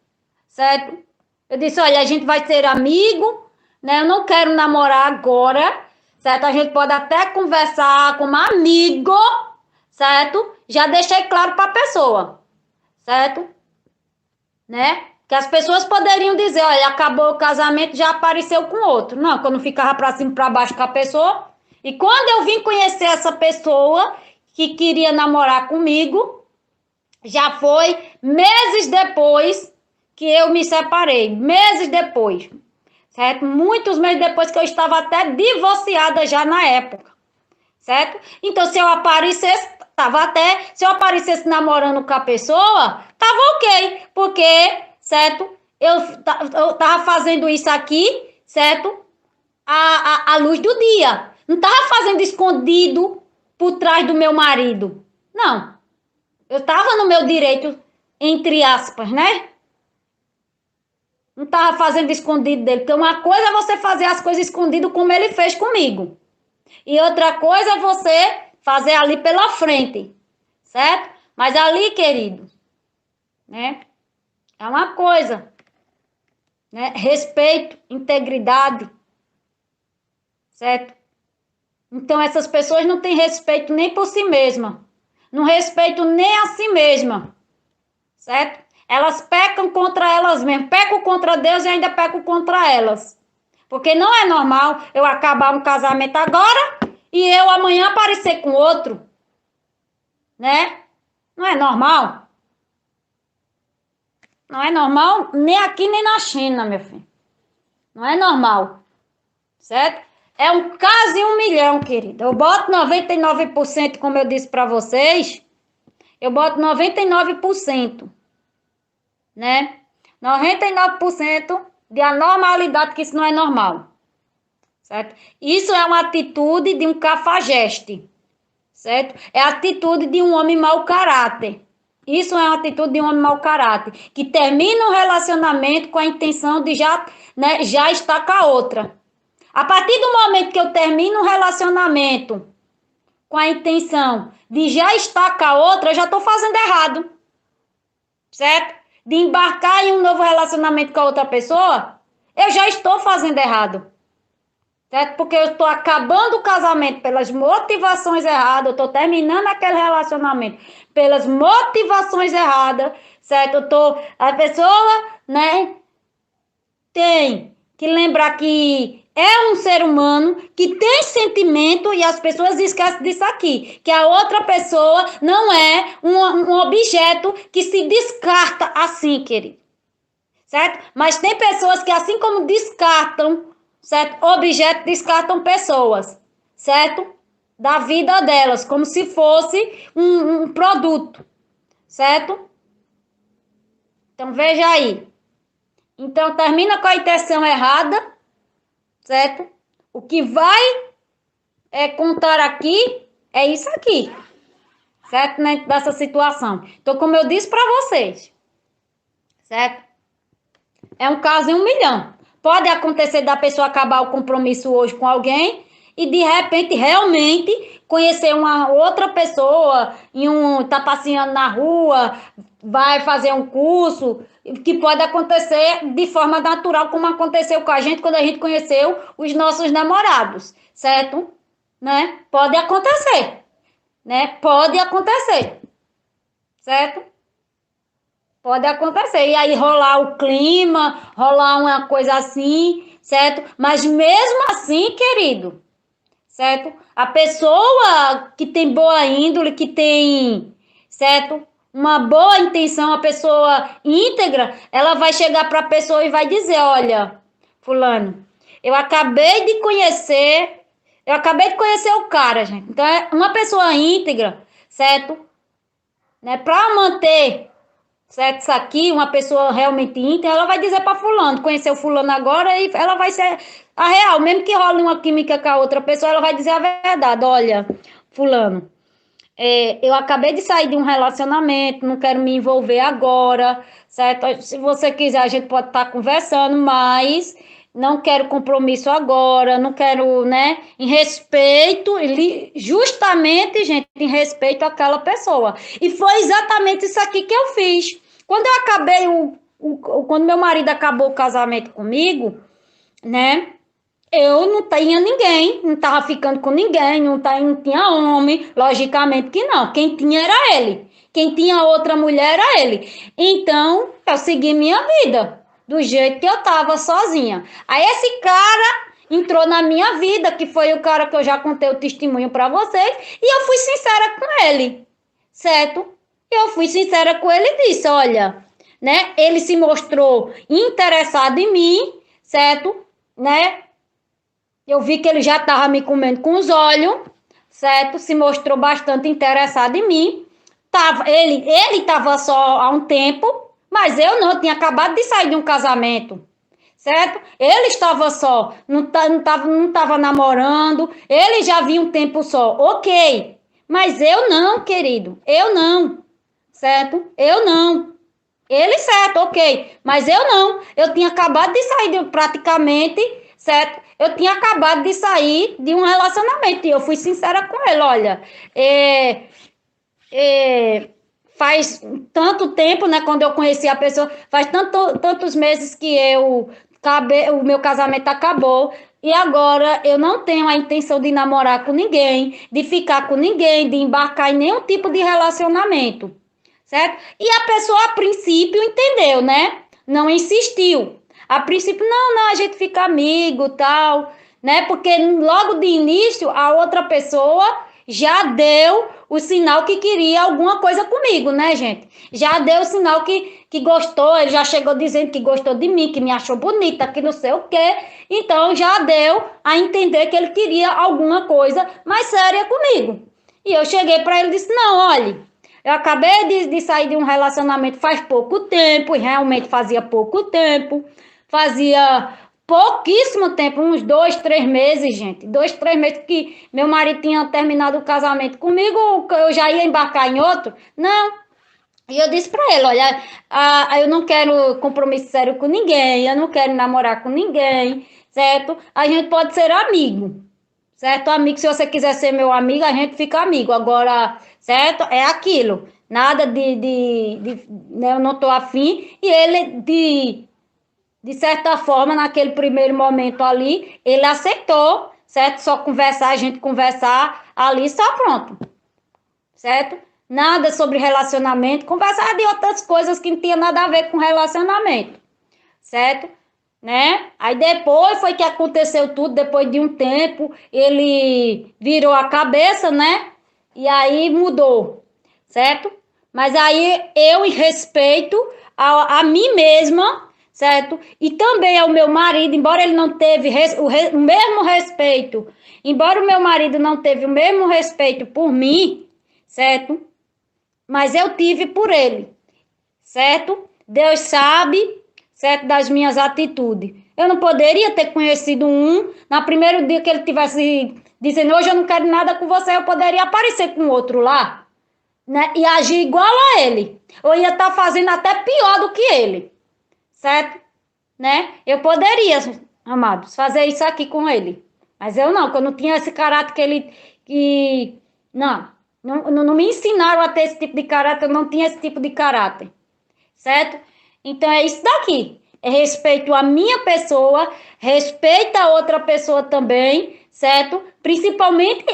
certo? Eu disse, olha, a gente vai ser amigo, né? Eu não quero namorar agora, certo? A gente pode até conversar como amigo, certo? Já deixei claro para a pessoa, certo? Né? Que as pessoas poderiam dizer, olha, acabou o casamento, já apareceu com outro. Não, quando ficava para cima e para baixo com a pessoa. E quando eu vim conhecer essa pessoa que queria namorar comigo, já foi meses depois que eu me separei. Meses depois. Certo? Muitos meses depois que eu estava até divorciada já na época. Certo? Então, se eu aparecesse, se eu aparecesse namorando com a pessoa, tava ok, porque, certo? Eu tava fazendo isso aqui, certo? À luz do dia. Não tava fazendo escondido por trás do meu marido. Não. Eu tava no meu direito, entre aspas, né? Não tava fazendo escondido dele, porque uma coisa é você fazer as coisas escondido como ele fez comigo. E outra coisa é você fazer ali pela frente, certo? Mas ali, querido, né? É uma coisa, né? Respeito, integridade, certo? Então essas pessoas não têm respeito nem por si mesma, não respeitam nem a si mesma, certo? Elas pecam contra elas mesmas, pecam contra Deus e ainda pecam contra elas. Porque não é normal eu acabar um casamento agora e eu amanhã aparecer com outro, né? Não é normal. Não é normal nem aqui nem na China, meu filho. Não é normal, certo? É um caso em 1 milhão, querida. Eu boto 99%, como eu disse para vocês, eu boto 99%, né? 99% de anormalidade, que isso não é normal, certo? Isso é uma atitude de um cafajeste, certo? É a atitude de um homem mau caráter. Isso é uma atitude de um homem mau caráter, que termina um relacionamento com a intenção de já estar com a outra. A partir do momento que eu termino um relacionamento com a intenção de já estar com a outra, eu já estou fazendo errado, certo? De embarcar em um novo relacionamento com a outra pessoa, eu já estou fazendo errado, certo? Porque eu estou acabando o casamento pelas motivações erradas, eu estou terminando aquele relacionamento pelas motivações erradas, certo? A pessoa, né, tem que lembrar que é um ser humano que tem sentimento e as pessoas esquecem disso aqui, que a outra pessoa não é um objeto que se descarta assim, querido, certo? Mas tem pessoas que assim como descartam, certo? Objetos, descartam pessoas, certo? Da vida delas, como se fosse um produto, certo? Então veja aí. Então termina com a intenção errada, certo? O que vai contar aqui é isso aqui, certo? Né? Dessa situação. Então, como eu disse para vocês, certo? É um caso em 1 milhão. Pode acontecer da pessoa acabar o compromisso hoje com alguém e de repente realmente conhecer uma outra pessoa, tá passeando na rua, vai fazer um curso, que pode acontecer de forma natural, como aconteceu com a gente quando a gente conheceu os nossos namorados, certo? Né? Pode acontecer, né? Pode acontecer, certo? Pode acontecer. E aí rolar o clima, rolar uma coisa assim, certo? Mas mesmo assim, querido, certo? A pessoa que tem boa índole, que tem, certo? Uma boa intenção, a pessoa íntegra, ela vai chegar para a pessoa e vai dizer, olha, fulano, eu acabei de conhecer o cara, gente. Então, é uma pessoa íntegra, certo? Né? Para manter, certo, isso aqui, uma pessoa realmente íntegra, ela vai dizer para fulano, conheceu fulano agora e ela vai ser a real, mesmo que role uma química com a outra pessoa, ela vai dizer a verdade, olha, fulano, eu acabei de sair de um relacionamento, não quero me envolver agora, certo? Se você quiser, a gente pode estar conversando, mas não quero compromisso agora, não quero, né? Em respeito, justamente, gente, em respeito àquela pessoa. E foi exatamente isso aqui que eu fiz. Quando eu acabei, quando meu marido acabou o casamento comigo, né? Eu não tinha ninguém, não estava ficando com ninguém, não tinha homem, logicamente que não. Quem tinha era ele. Quem tinha outra mulher era ele. Então, eu segui minha vida do jeito que eu estava sozinha. Aí esse cara entrou na minha vida, que foi o cara que eu já contei o testemunho para vocês, e eu fui sincera com ele, certo? Eu fui sincera com ele e disse, olha, né? Ele se mostrou interessado em mim, certo? Né? Eu vi que ele já estava me comendo com os olhos, certo? Se mostrou bastante interessado em mim. Ele estava só há um tempo, mas eu não, tinha acabado de sair de um casamento, certo? Ele estava só, não tava namorando, ele já vinha um tempo só, ok. Mas eu não, querido, eu não, certo? Eu não. Ele certo, ok, mas eu não. Eu tinha acabado de sair praticamente, certo? Eu tinha acabado de sair de um relacionamento e eu fui sincera com ele, olha, faz tanto tempo, né, quando eu conheci a pessoa, faz tantos meses que o meu casamento acabou, E agora eu não tenho a intenção de namorar com ninguém, de ficar com ninguém, de embarcar em nenhum tipo de relacionamento, certo? E a pessoa, a princípio, entendeu, né? Não insistiu. A princípio, não, a gente fica amigo, tal, né? Porque logo de início, a outra pessoa já deu o sinal que queria alguma coisa comigo, né, gente? Já deu o sinal que gostou, ele já chegou dizendo que gostou de mim, que me achou bonita, que não sei o quê. Então, já deu a entender que ele queria alguma coisa mais séria comigo. E eu cheguei para ele e disse, não, olha, eu acabei de sair de um relacionamento faz pouco tempo, e realmente fazia pouco tempo, fazia pouquíssimo tempo, uns 2, 3 meses, gente. 2, 3 meses que meu marido tinha terminado o casamento comigo, eu já ia embarcar em outro. Não. E eu disse para ele, olha, eu não quero compromisso sério com ninguém, eu não quero namorar com ninguém, certo? A gente pode ser amigo, certo? Amigo, se você quiser ser meu amigo, a gente fica amigo. Agora, certo? É aquilo. Nada né, eu não tô afim. E ele, de certa forma, naquele primeiro momento ali, ele aceitou, certo? Só conversar, a gente conversar ali, só pronto, certo? Nada sobre relacionamento, conversar de outras coisas que não tinha nada a ver com relacionamento, certo? Né? Aí depois foi que aconteceu tudo, depois de um tempo, ele virou a cabeça, né? E aí mudou, certo? Mas aí eu, em respeito a mim mesma, certo? E também ao meu marido, embora ele não teve o mesmo respeito, embora o meu marido não teve o mesmo respeito por mim, certo? Mas eu tive por ele, certo? Deus sabe, certo, das minhas atitudes. Eu não poderia ter conhecido um, no primeiro dia que ele tivesse dizendo, hoje eu não quero nada com você, eu poderia aparecer com outro lá, né? E agir igual a ele. Ou ia estar fazendo até pior do que ele, certo? Né? Eu poderia, amados, fazer isso aqui com ele. Mas eu não, porque eu não tinha esse caráter não me ensinaram a ter esse tipo de caráter, eu não tinha esse tipo de caráter, certo? Então é isso daqui. É respeito a minha pessoa, respeito a outra pessoa também, certo? Principalmente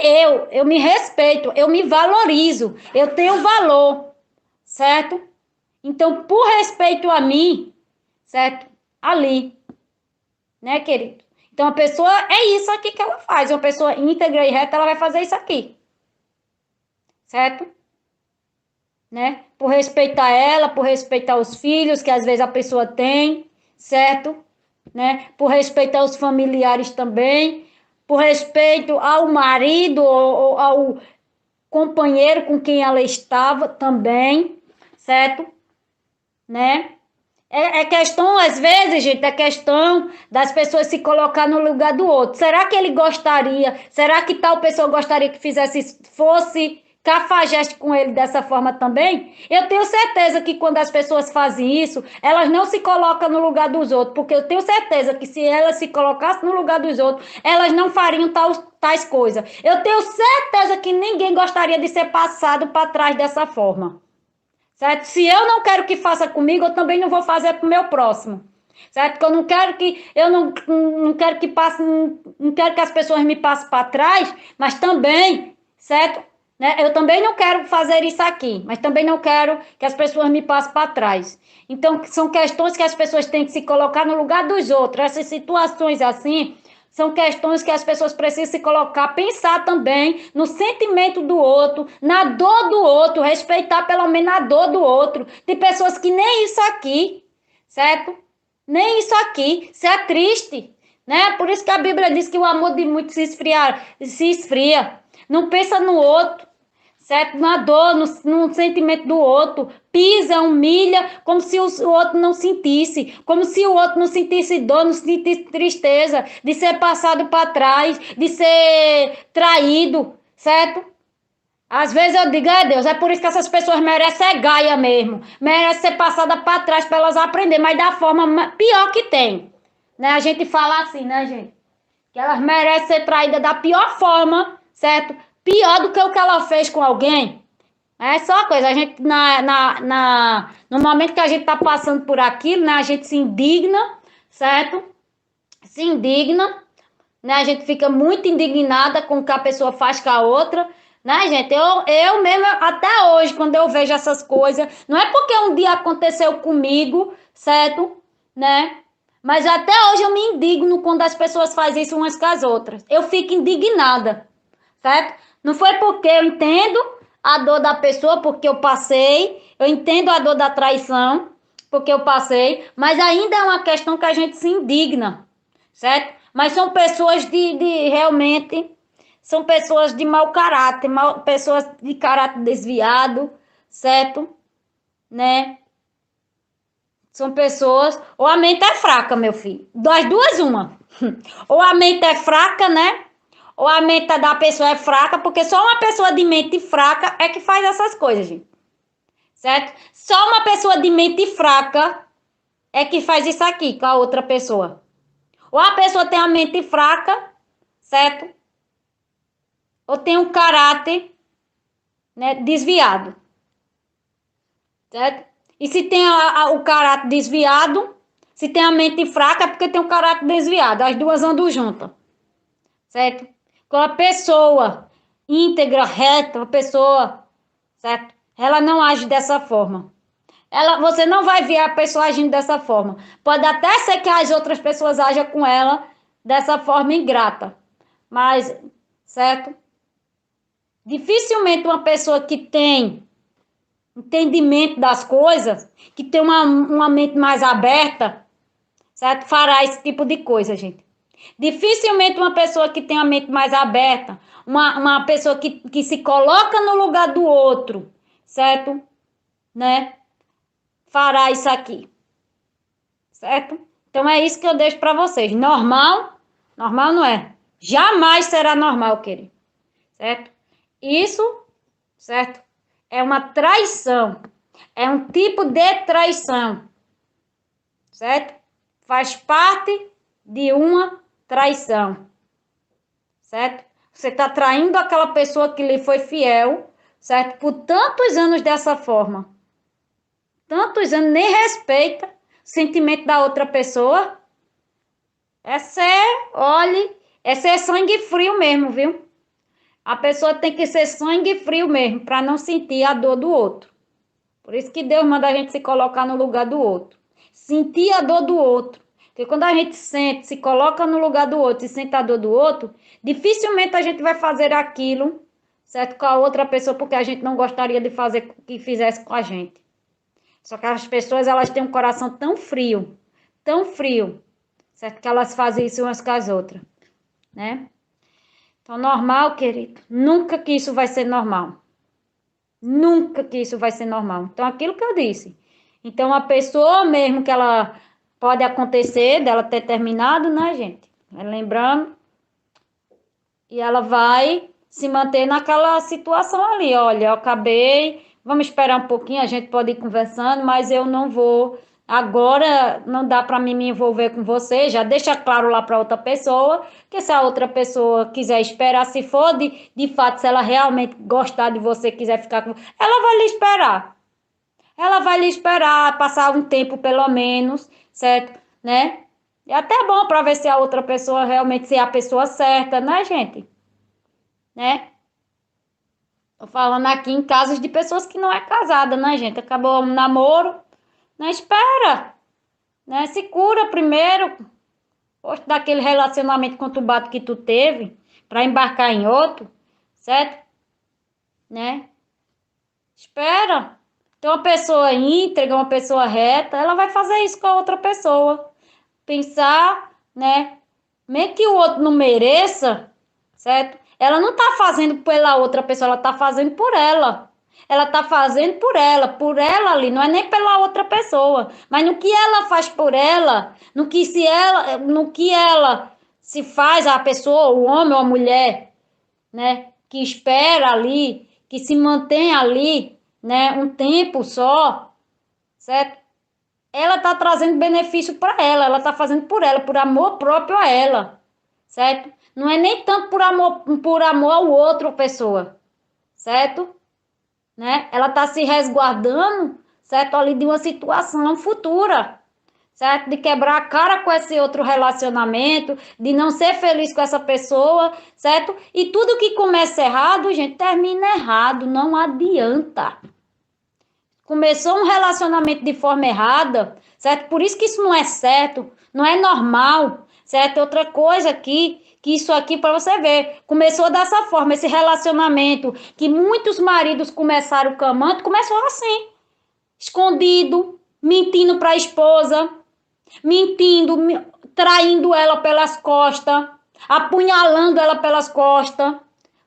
eu me respeito, eu me valorizo, eu tenho valor, certo? Então, por respeito a mim, certo? Ali, né, querido? Então, a pessoa, é isso aqui que ela faz. Uma pessoa íntegra e reta, ela vai fazer isso aqui, certo? Né? Por respeitar ela, por respeitar os filhos que às vezes a pessoa tem, certo? Né? Por respeitar os familiares também, por respeito ao marido ou ao companheiro com quem ela estava também, certo? Né? É questão, às vezes, gente, é questão das pessoas se colocar no lugar do outro. Será que ele gostaria? Será que tal pessoa gostaria que fosse cafajeste com ele dessa forma também? Eu tenho certeza que quando as pessoas fazem isso, elas não se colocam no lugar dos outros, porque eu tenho certeza que se elas se colocassem no lugar dos outros, elas não fariam tais coisas. Eu tenho certeza que ninguém gostaria de ser passado para trás dessa forma. Certo? Se eu não quero que faça comigo, eu também não vou fazer para o meu próximo. Certo? Porque eu não quero que passe, não quero que as pessoas me passem para trás, mas também, certo? Né? Eu também não quero fazer isso aqui, mas também não quero que as pessoas me passem para trás. Então, são questões que as pessoas têm que se colocar no lugar dos outros. Essas situações assim, são questões que as pessoas precisam se colocar, pensar também no sentimento do outro, na dor do outro, respeitar pelo menos a dor do outro. Tem pessoas que nem isso aqui, certo? Nem isso aqui, isso é triste, né? Por isso que a Bíblia diz que o amor de muitos se esfria. Não pensa no outro, certo? Na dor, no sentimento do outro. Pisa, humilha, como se o outro não sentisse. Como se o outro não sentisse dor, não sentisse tristeza, de ser passado para trás, de ser traído, certo? Às vezes eu digo, Deus, é por isso que essas pessoas merecem gaia mesmo. Merecem ser passadas para trás para elas aprenderem, mas da forma pior que tem. Né? A gente fala assim, né, gente? Que elas merecem ser traídas da pior forma, certo? Pior do que o que ela fez com alguém. É só uma coisa, a gente, no momento que a gente tá passando por aquilo, né, a gente se indigna, certo? Se indigna, né? A gente fica muito indignada com o que a pessoa faz com a outra, né, gente? Eu mesmo, até hoje, quando eu vejo essas coisas, não é porque um dia aconteceu comigo, certo? Né? Mas até hoje eu me indigno quando as pessoas fazem isso umas com as outras. Eu fico indignada, certo? Não foi porque eu entendo a dor da pessoa, porque eu passei, eu entendo a dor da traição, porque eu passei, mas ainda é uma questão que a gente se indigna, certo? Mas são pessoas de realmente, são pessoas de mau caráter, pessoas de caráter desviado, certo? Né? São pessoas, ou a mente é fraca, meu filho. Das duas, uma. Ou a mente é fraca, né? Ou a mente da pessoa é fraca, porque só uma pessoa de mente fraca é que faz essas coisas, gente. Certo? Só uma pessoa de mente fraca é que faz isso aqui com a outra pessoa. Ou a pessoa tem a mente fraca, certo? Ou tem um caráter, né, desviado, certo? E se tem o caráter desviado, se tem a mente fraca, é porque tem o caráter desviado. As duas andam juntas, certo? Quando a pessoa íntegra, reta, a pessoa, certo? Ela não age dessa forma. Você não vai ver a pessoa agindo dessa forma. Pode até ser que as outras pessoas ajam com ela dessa forma ingrata. Mas, certo? Dificilmente uma pessoa que tem entendimento das coisas, que tem uma mente mais aberta, certo? Fará esse tipo de coisa, gente. Dificilmente uma pessoa que tem a mente mais aberta, uma pessoa que se coloca no lugar do outro, certo? Né? Fará isso aqui, certo? Então é isso que eu deixo para vocês. Normal? Normal não é. Jamais será normal, querido. Certo? Isso, certo? É uma traição. É um tipo de traição. Certo? Faz parte de uma traição. Certo? Você está traindo aquela pessoa que lhe foi fiel, certo? Por tantos anos dessa forma. Tantos anos, nem respeita o sentimento da outra pessoa. Olhe, essa é sangue frio mesmo, viu? A pessoa tem que ser sangue frio mesmo, para não sentir a dor do outro. Por isso que Deus manda a gente se colocar no lugar do outro. Sentir a dor do outro. Porque quando a gente sente, se coloca no lugar do outro e sente a dor do outro, dificilmente a gente vai fazer aquilo, certo, com a outra pessoa, porque a gente não gostaria de fazer que fizesse com a gente. Só que as pessoas, elas têm um coração tão frio, certo, que elas fazem isso umas com as outras, né? Então, normal, querido, nunca que isso vai ser normal. Nunca que isso vai ser normal. Então, aquilo que eu disse. Então, a pessoa mesmo que ela pode acontecer, dela ter terminado, né, gente? Lembrando, e ela vai se manter naquela situação ali. Olha, eu acabei, vamos esperar um pouquinho, a gente pode ir conversando, mas eu não vou. Agora não dá para mim me envolver com você, já deixa claro lá para outra pessoa, que se a outra pessoa quiser esperar, se for de fato, se ela realmente gostar de você, quiser ficar com ela vai lhe esperar. Ela vai lhe esperar, passar um tempo pelo menos, certo? Né? É até bom para ver se a outra pessoa realmente se é a pessoa certa, né, gente? Né? Tô falando aqui em casos de pessoas que não é casada, né, gente? Acabou um namoro, não espera, né? Se cura primeiro, gosto daquele relacionamento conturbado que tu teve, para embarcar em outro, certo? Né? Espera. Então, uma pessoa íntegra, uma pessoa reta, ela vai fazer isso com a outra pessoa. Pensar, né? Mesmo que o outro não mereça, certo? Ela não tá fazendo pela outra pessoa, ela tá fazendo por ela. Ela tá fazendo por ela ali, não é nem pela outra pessoa, mas no que ela faz por ela, no que ela se faz a pessoa, o homem ou a mulher, né, que espera ali, que se mantém ali, né, um tempo só, certo? Ela tá trazendo benefício para ela tá fazendo por ela, por amor próprio a ela, certo? Não é nem tanto por amor ao outro pessoa, certo? Né? Ela tá se resguardando, certo? Ali de uma situação futura, certo? De quebrar a cara com esse outro relacionamento, de não ser feliz com essa pessoa, certo? E tudo que começa errado, gente, termina errado, não adianta. Começou um relacionamento de forma errada, certo? Por isso que isso não é certo, não é normal, certo? Outra coisa aqui, que isso aqui para você ver, começou dessa forma, esse relacionamento que muitos maridos começaram com amante, começou assim, escondido, mentindo para a esposa, mentindo, traindo ela pelas costas, apunhalando ela pelas costas.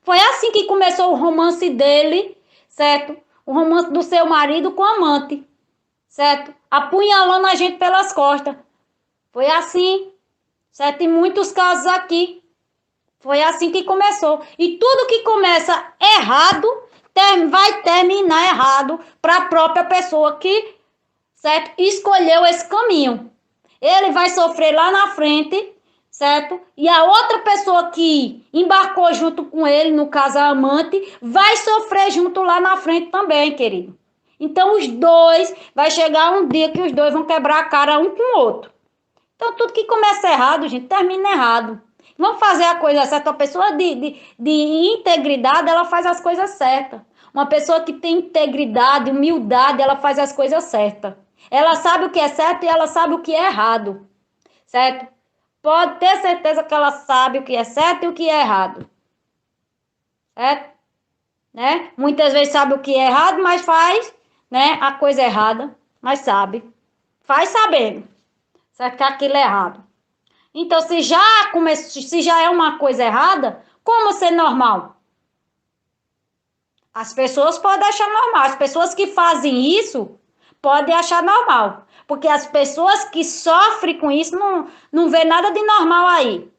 Foi assim que começou o romance dele, certo? O romance do seu marido com a amante, certo? Apunhalando a gente pelas costas. Foi assim, certo? Em muitos casos aqui. Foi assim que começou. E tudo que começa errado vai terminar errado para a própria pessoa que, certo, escolheu esse caminho. Ele vai sofrer lá na frente, certo? E a outra pessoa que embarcou junto com ele, no caso a amante, vai sofrer junto lá na frente também, querido. Então os dois, vai chegar um dia que os dois vão quebrar a cara um com o outro. Então tudo que começa errado, gente, termina errado. Vamos fazer a coisa certa. Uma pessoa de integridade, ela faz as coisas certas. Uma pessoa que tem integridade, humildade, ela faz as coisas certas. Ela sabe o que é certo e ela sabe o que é errado, certo? Pode ter certeza que ela sabe o que é certo e o que é errado, certo? Né? Muitas vezes sabe o que é errado, mas faz, né, a coisa errada, mas sabe. Faz sabendo, certo? Que aquilo é errado. Então, se já é uma coisa errada, como ser normal? As pessoas podem achar normal. As pessoas que fazem isso podem achar normal. Porque as pessoas que sofrem com isso não vê nada de normal aí.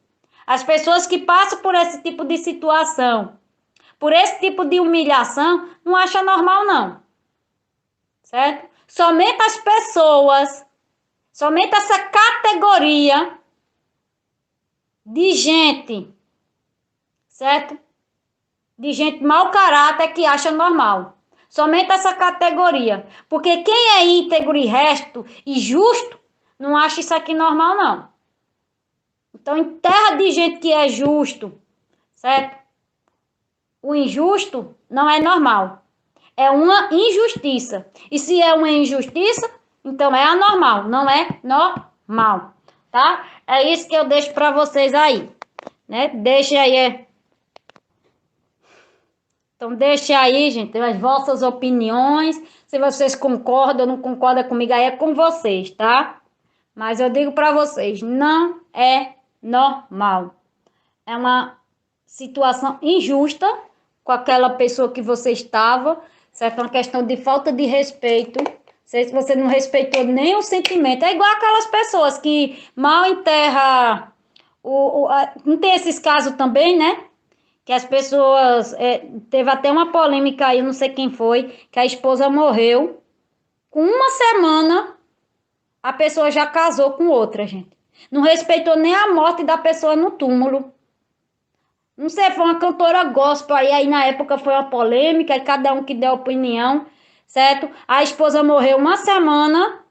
As pessoas que passam por esse tipo de situação, por esse tipo de humilhação, não acham normal, não. Certo? Somente essa categoria de gente, certo? De gente mau caráter que acha normal. Somente essa categoria. Porque quem é íntegro e reto e justo, não acha isso aqui normal, não. Então, em terra de gente que é justo, certo? O injusto não é normal. É uma injustiça. E se é uma injustiça, então é anormal, não é normal, tá? É isso que eu deixo para vocês aí, né? Deixa aí. Então, deixe aí, gente, as vossas opiniões. Se vocês concordam ou não concordam comigo, aí é com vocês, tá? Mas eu digo para vocês, não é normal. É uma situação injusta com aquela pessoa que você estava, certo? É uma questão de falta de respeito. Se você não respeitou nem o sentimento. É igual aquelas pessoas que mal enterram. Não tem esses casos também, né? Que as pessoas, teve até uma polêmica aí, eu não sei quem foi, que a esposa morreu, com uma semana a pessoa já casou com outra, gente. Não respeitou nem a morte da pessoa no túmulo. Não sei, foi uma cantora gospel aí na época foi uma polêmica, e cada um que deu opinião, certo? A esposa morreu uma semana,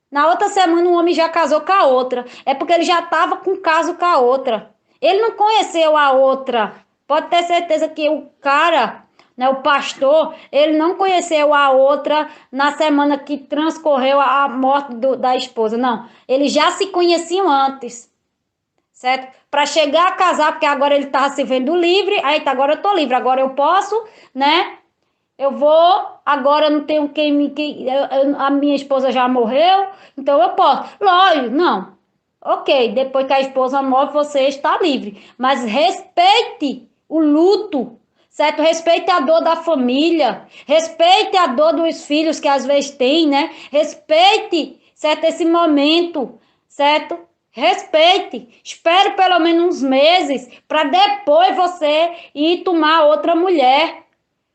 na outra semana o homem já casou com a outra. É porque ele já estava com caso com a outra. Ele não conheceu a outra. Pode ter certeza que o cara, né, o pastor, ele não conheceu a outra na semana que transcorreu a morte da esposa. Não, eles já se conheciam antes, certo? Para chegar a casar, porque agora ele estava se vendo livre, aí tá, agora eu tô livre, agora eu posso, né? Eu vou, agora não tenho quem me. A minha esposa já morreu, então eu posso. Lógico, não. Ok, depois que a esposa morre, você está livre. Mas respeite o luto, certo? Respeite a dor da família. Respeite a dor dos filhos que às vezes tem, né? Respeite, certo? Esse momento, certo? Respeite. Espere pelo menos uns meses para depois você ir tomar outra mulher.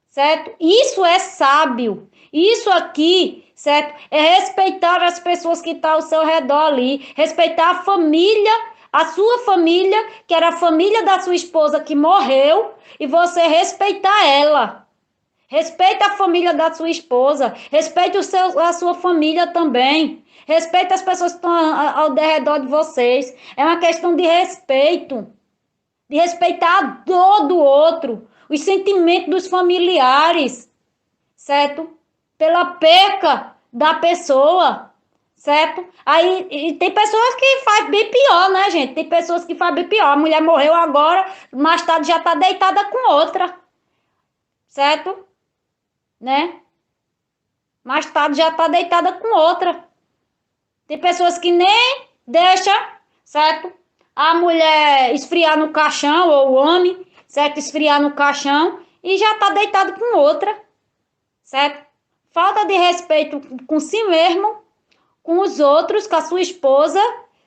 Certo? Isso é sábio. Isso aqui, certo? É respeitar as pessoas que estão ao seu redor ali. Respeitar a família, a sua família, que era a família da sua esposa que morreu, e você respeitar ela. Respeita a família da sua esposa. Respeite a sua família também. Respeite as pessoas que estão ao redor de vocês. É uma questão de respeito. De respeitar a dor do outro, os sentimentos dos familiares, certo? Pela perca da pessoa, certo? Aí e tem pessoas que faz bem pior, né, gente? Tem pessoas que faz bem pior. A mulher morreu agora, mais tarde já tá deitada com outra, certo? Né? Mais tarde já tá deitada com outra. Tem pessoas que nem deixa, certo? A mulher esfriar no caixão, ou o homem, certo? Esfriar no caixão e já tá deitado com outra, certo? Falta de respeito com si mesmo, com os outros, com a sua esposa,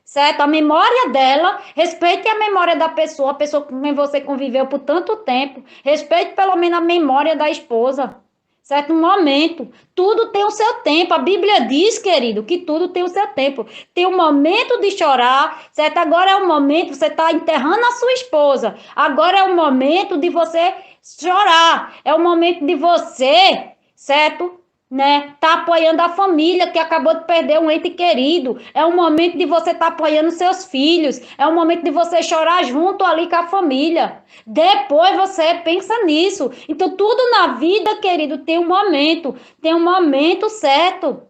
certo? A memória dela, respeite a memória da pessoa, a pessoa com quem você conviveu por tanto tempo, respeite pelo menos a memória da esposa, certo? Um momento, tudo tem o seu tempo, a Bíblia diz, querido, que tudo tem o seu tempo, tem um momento de chorar, certo? Agora é o momento, você está enterrando a sua esposa, agora é o momento de você chorar, é o momento de você, certo? Né? Tá apoiando a família que acabou de perder um ente querido. É o momento de você estar apoiando seus filhos. É o momento de você chorar junto ali com a família. Depois você pensa nisso. Então tudo na vida, querido, tem um momento certo.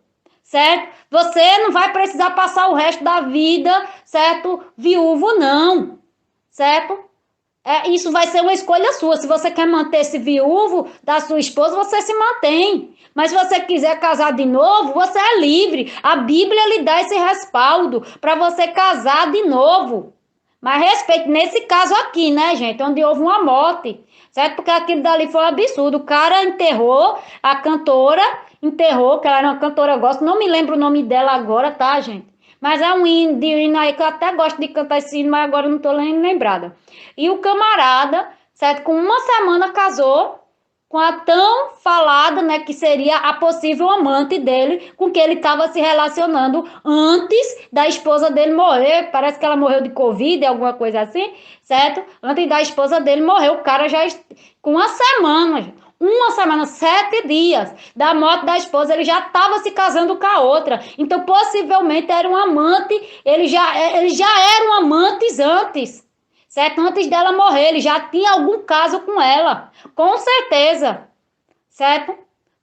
Certo? Você não vai precisar passar o resto da vida, certo? Viúvo não. Certo? Isso vai ser uma escolha sua. Se você quer manter esse viúvo da sua esposa, você se mantém. Mas se você quiser casar de novo, você é livre. A Bíblia lhe dá esse respaldo para você casar de novo. Mas respeite nesse caso aqui, né, gente? Onde houve uma morte. Certo? Porque aquilo dali foi um absurdo. O cara enterrou, a cantora enterrou, que ela era uma cantora gospel. Não me lembro o nome dela agora, tá, gente? Mas é um hino aí que eu até gosto de cantar esse hino, mas agora eu não tô lembrada. E o camarada, certo, com uma semana casou com a tão falada, né, que seria a possível amante dele, com que ele estava se relacionando antes da esposa dele morrer. Parece que ela morreu de Covid, alguma coisa assim, certo? Antes da esposa dele morrer, o cara já com uma semana, 7 dias da morte da esposa, ele já estava se casando com a outra. Então, possivelmente, era um amante, ele já eram amantes antes, certo? Antes dela morrer, ele já tinha algum caso com ela, com certeza, certo?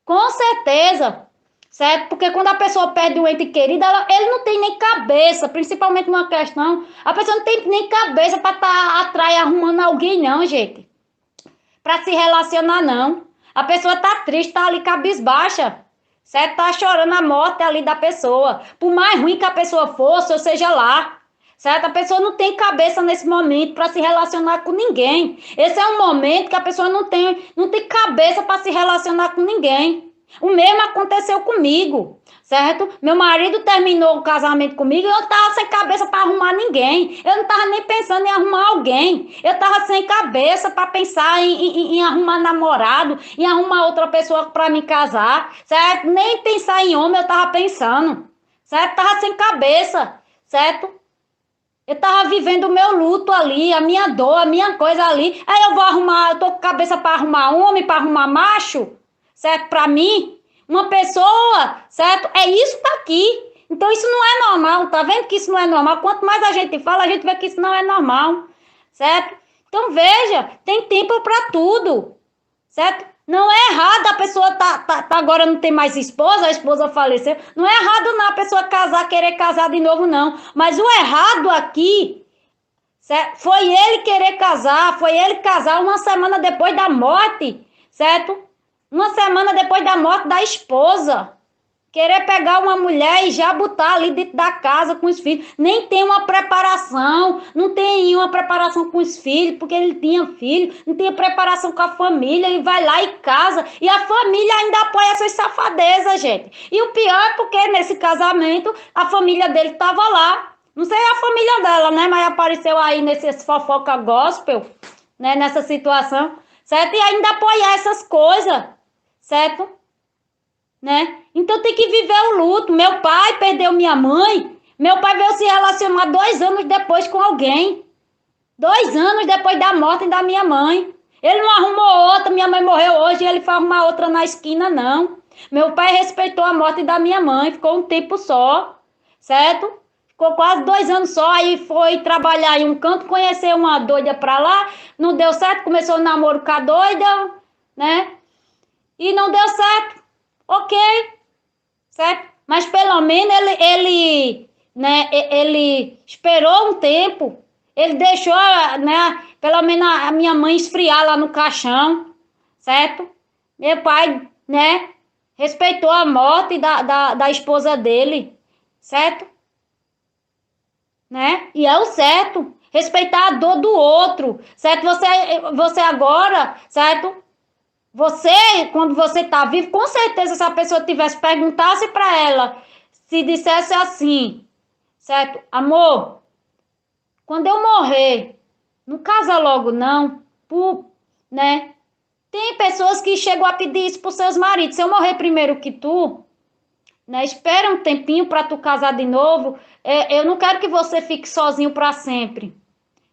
Com certeza, certo? Porque quando a pessoa perde um ente querido, ele não tem nem cabeça, principalmente numa questão, a pessoa não tem nem cabeça para estar atrás arrumando alguém, não, gente. Para se relacionar, não. A pessoa tá triste, tá ali cabisbaixa, certo? Tá chorando a morte ali da pessoa. Por mais ruim que a pessoa fosse, ou seja lá, certo? A pessoa não tem cabeça nesse momento para se relacionar com ninguém. Esse é um momento que a pessoa não tem cabeça para se relacionar com ninguém. O mesmo aconteceu comigo, certo? Meu marido terminou o casamento comigo e eu tava sem cabeça para arrumar ninguém. Eu não tava nem pensando em arrumar alguém. Eu tava sem cabeça para pensar em arrumar namorado, em arrumar outra pessoa para me casar, certo? Nem pensar em homem eu tava pensando, certo? Tava sem cabeça, certo? Eu tava vivendo o meu luto ali, a minha dor, a minha coisa ali. Aí eu tô com cabeça para arrumar homem, para arrumar macho, certo? Para mim, uma pessoa, certo? É isso daqui. Então isso não é normal, tá vendo que isso não é normal? Quanto mais a gente fala, a gente vê que isso não é normal, certo? Então veja, tem tempo para tudo, certo? Não é errado a pessoa agora não tem mais esposa, a esposa faleceu. Não é errado não a pessoa casar, querer casar de novo, não. Mas o errado aqui, certo? Foi ele querer casar, foi ele casar uma semana depois da morte, certo? Uma semana depois da morte da esposa. Querer pegar uma mulher e já botar ali dentro da casa com os filhos. Nem tem uma preparação. Não tem uma preparação com os filhos, porque ele tinha filho. Não tem preparação com a família. Ele vai lá e casa. E a família ainda apoia essas safadezas, gente. E o pior é porque nesse casamento, a família dele estava lá. Não sei a família dela, né? Mas apareceu aí nesse fofoca gospel, né? Nessa situação, certo? E ainda apoiar essas coisas, certo? Né? Então tem que viver o luto. Meu pai perdeu minha mãe. Meu pai veio se relacionar 2 anos depois com alguém. 2 anos depois da morte da minha mãe. Ele não arrumou outra. Minha mãe morreu hoje e ele foi arrumar outra na esquina, não. Meu pai respeitou a morte da minha mãe. Ficou um tempo só. certo? Ficou quase 2 anos só, aí foi trabalhar em um canto, conheceu uma doida pra lá, não deu certo, começou o namoro com a doida, né? E não deu certo, ok, certo? Mas pelo menos né, ele esperou um tempo, ele deixou, né, pelo menos a minha mãe esfriar lá no caixão, certo? Meu pai, né, respeitou a morte da esposa dele, certo? Né? E é o certo, respeitar a dor do outro, certo? Você agora, certo? Você, quando você tá vivo, com certeza se a pessoa tivesse perguntasse para ela, se dissesse assim, certo? Amor, quando eu morrer, não casa logo não, né? Tem pessoas que chegam a pedir isso pros seus maridos. Se eu morrer primeiro que tu, né? Espera um tempinho para tu casar de novo. Eu não quero que você fique sozinho para sempre,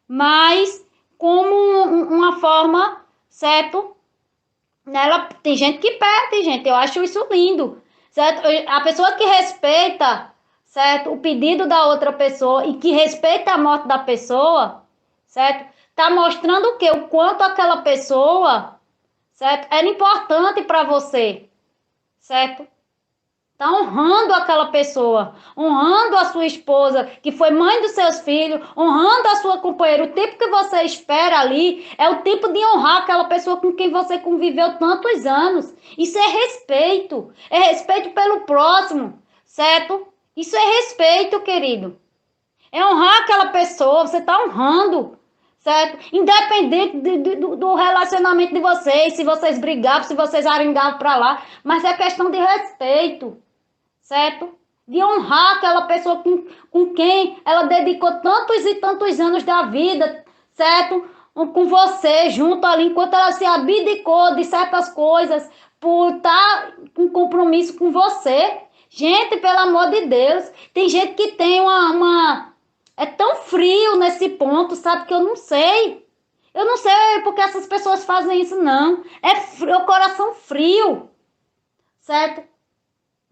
mas como uma forma, certo? Ela, tem gente que pede, gente. Eu acho isso lindo, certo? A pessoa que respeita, certo, o pedido da outra pessoa e que respeita a morte da pessoa, certo? Tá mostrando o quê? O quanto aquela pessoa, certo? Era importante para você, certo? Tá honrando aquela pessoa, honrando a sua esposa, que foi mãe dos seus filhos, honrando a sua companheira. O tempo que você espera ali é o tempo de honrar aquela pessoa com quem você conviveu tantos anos. Isso é respeito pelo próximo, certo? Isso é respeito, querido. É honrar aquela pessoa, você tá honrando, certo? Independente do relacionamento de vocês, se vocês brigavam, se vocês arengavam pra lá, mas é questão de respeito, certo? De honrar aquela pessoa com quem ela dedicou tantos e tantos anos da vida, certo? Com você, junto ali, enquanto ela se abdicou de certas coisas por estar em compromisso com você. Gente, pelo amor de Deus, tem gente que tem é tão frio nesse ponto, sabe, que eu não sei. Eu não sei porque essas pessoas fazem isso, não. É frio, o coração frio, certo?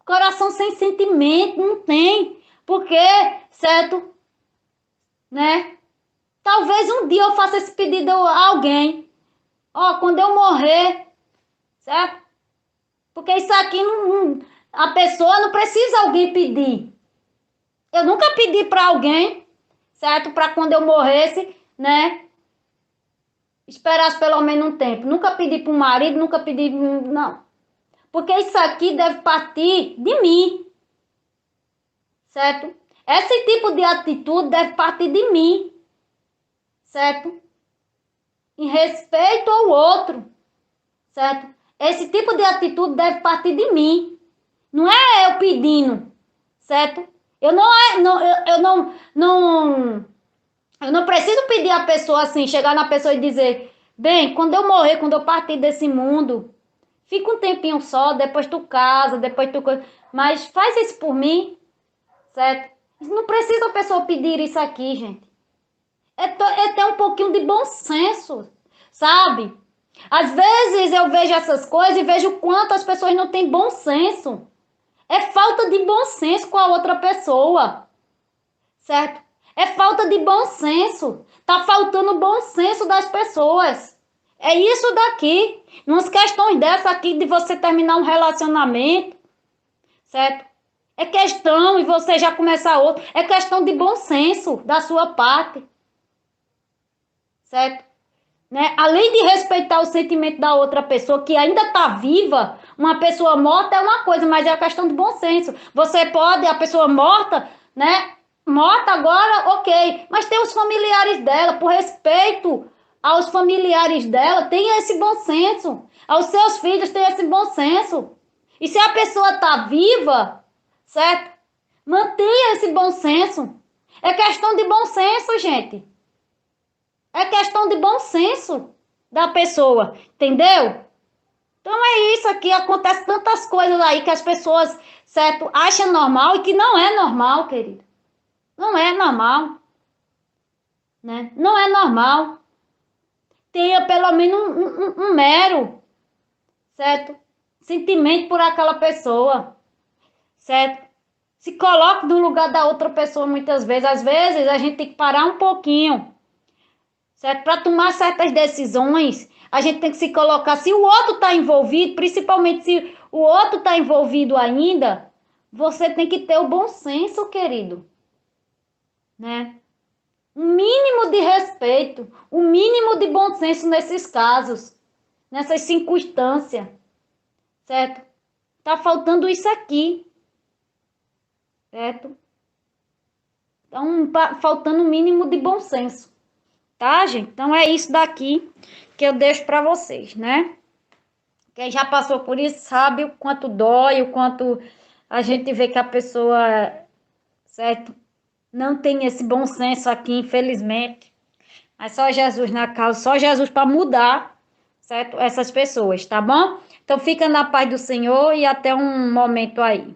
Coração sem sentimento, não tem. Porque, certo? Né? Talvez um dia eu faça esse pedido a alguém. Ó, quando eu morrer, certo? Porque isso aqui a pessoa não precisa alguém pedir. Eu nunca pedi para alguém, certo? Para quando eu morresse, né? Esperasse pelo menos um tempo. Nunca pedi para o marido, nunca pedi, não. Porque isso aqui deve partir de mim, certo? Esse tipo de atitude deve partir de mim, certo? Em respeito ao outro, certo? Esse tipo de atitude deve partir de mim, não é eu pedindo, certo? Eu não, eu não preciso pedir a pessoa assim, chegar na pessoa e dizer, bem, quando eu morrer, quando eu partir desse mundo, fica um tempinho só, depois tu casa, depois tu... Mas faz isso por mim, certo? Não precisa a pessoa pedir isso aqui, gente. É ter um pouquinho de bom senso, sabe? Às vezes eu vejo essas coisas e vejo o quanto as pessoas não têm bom senso. É falta de bom senso com a outra pessoa, certo? É falta de bom senso. Tá faltando o bom senso das pessoas. É isso daqui. Umas questões dessa aqui de você terminar um relacionamento, certo? É questão, e você já começar outro, é questão de bom senso da sua parte, certo? Né? Além de respeitar o sentimento da outra pessoa que ainda está viva, uma pessoa morta é uma coisa, mas é a questão de bom senso. Você pode, a pessoa morta, né? Morta agora, ok. Mas tem os familiares dela, por respeito aos familiares dela, tenha esse bom senso. Aos seus filhos, tenha esse bom senso. E se a pessoa está viva, certo? Mantenha esse bom senso. É questão de bom senso, gente. É questão de bom senso da pessoa, entendeu? Então é isso aqui, acontece tantas coisas aí que as pessoas, certo, acham normal e que não é normal, querido. Não é normal, né? Não é normal. Tenha pelo menos um mero, certo? Sentimento por aquela pessoa, certo? Se coloque no lugar da outra pessoa muitas vezes. Às vezes a gente tem que parar um pouquinho, certo? Para tomar certas decisões, a gente tem que se colocar. Se o outro está envolvido, principalmente se o outro está envolvido ainda, você tem que ter o bom senso, querido, né? Um mínimo de respeito, um mínimo de bom senso nesses casos, nessas circunstâncias, certo? Tá faltando isso aqui, certo? Então, faltando um mínimo de bom senso, tá, gente? Então, é isso daqui que eu deixo para vocês, né? Quem já passou por isso sabe o quanto dói, o quanto a gente vê que a pessoa, certo, não tem esse bom senso aqui, infelizmente. Mas só Jesus na causa, só Jesus para mudar, certo? Essas pessoas, tá bom? Então fica na paz do Senhor e até um momento aí.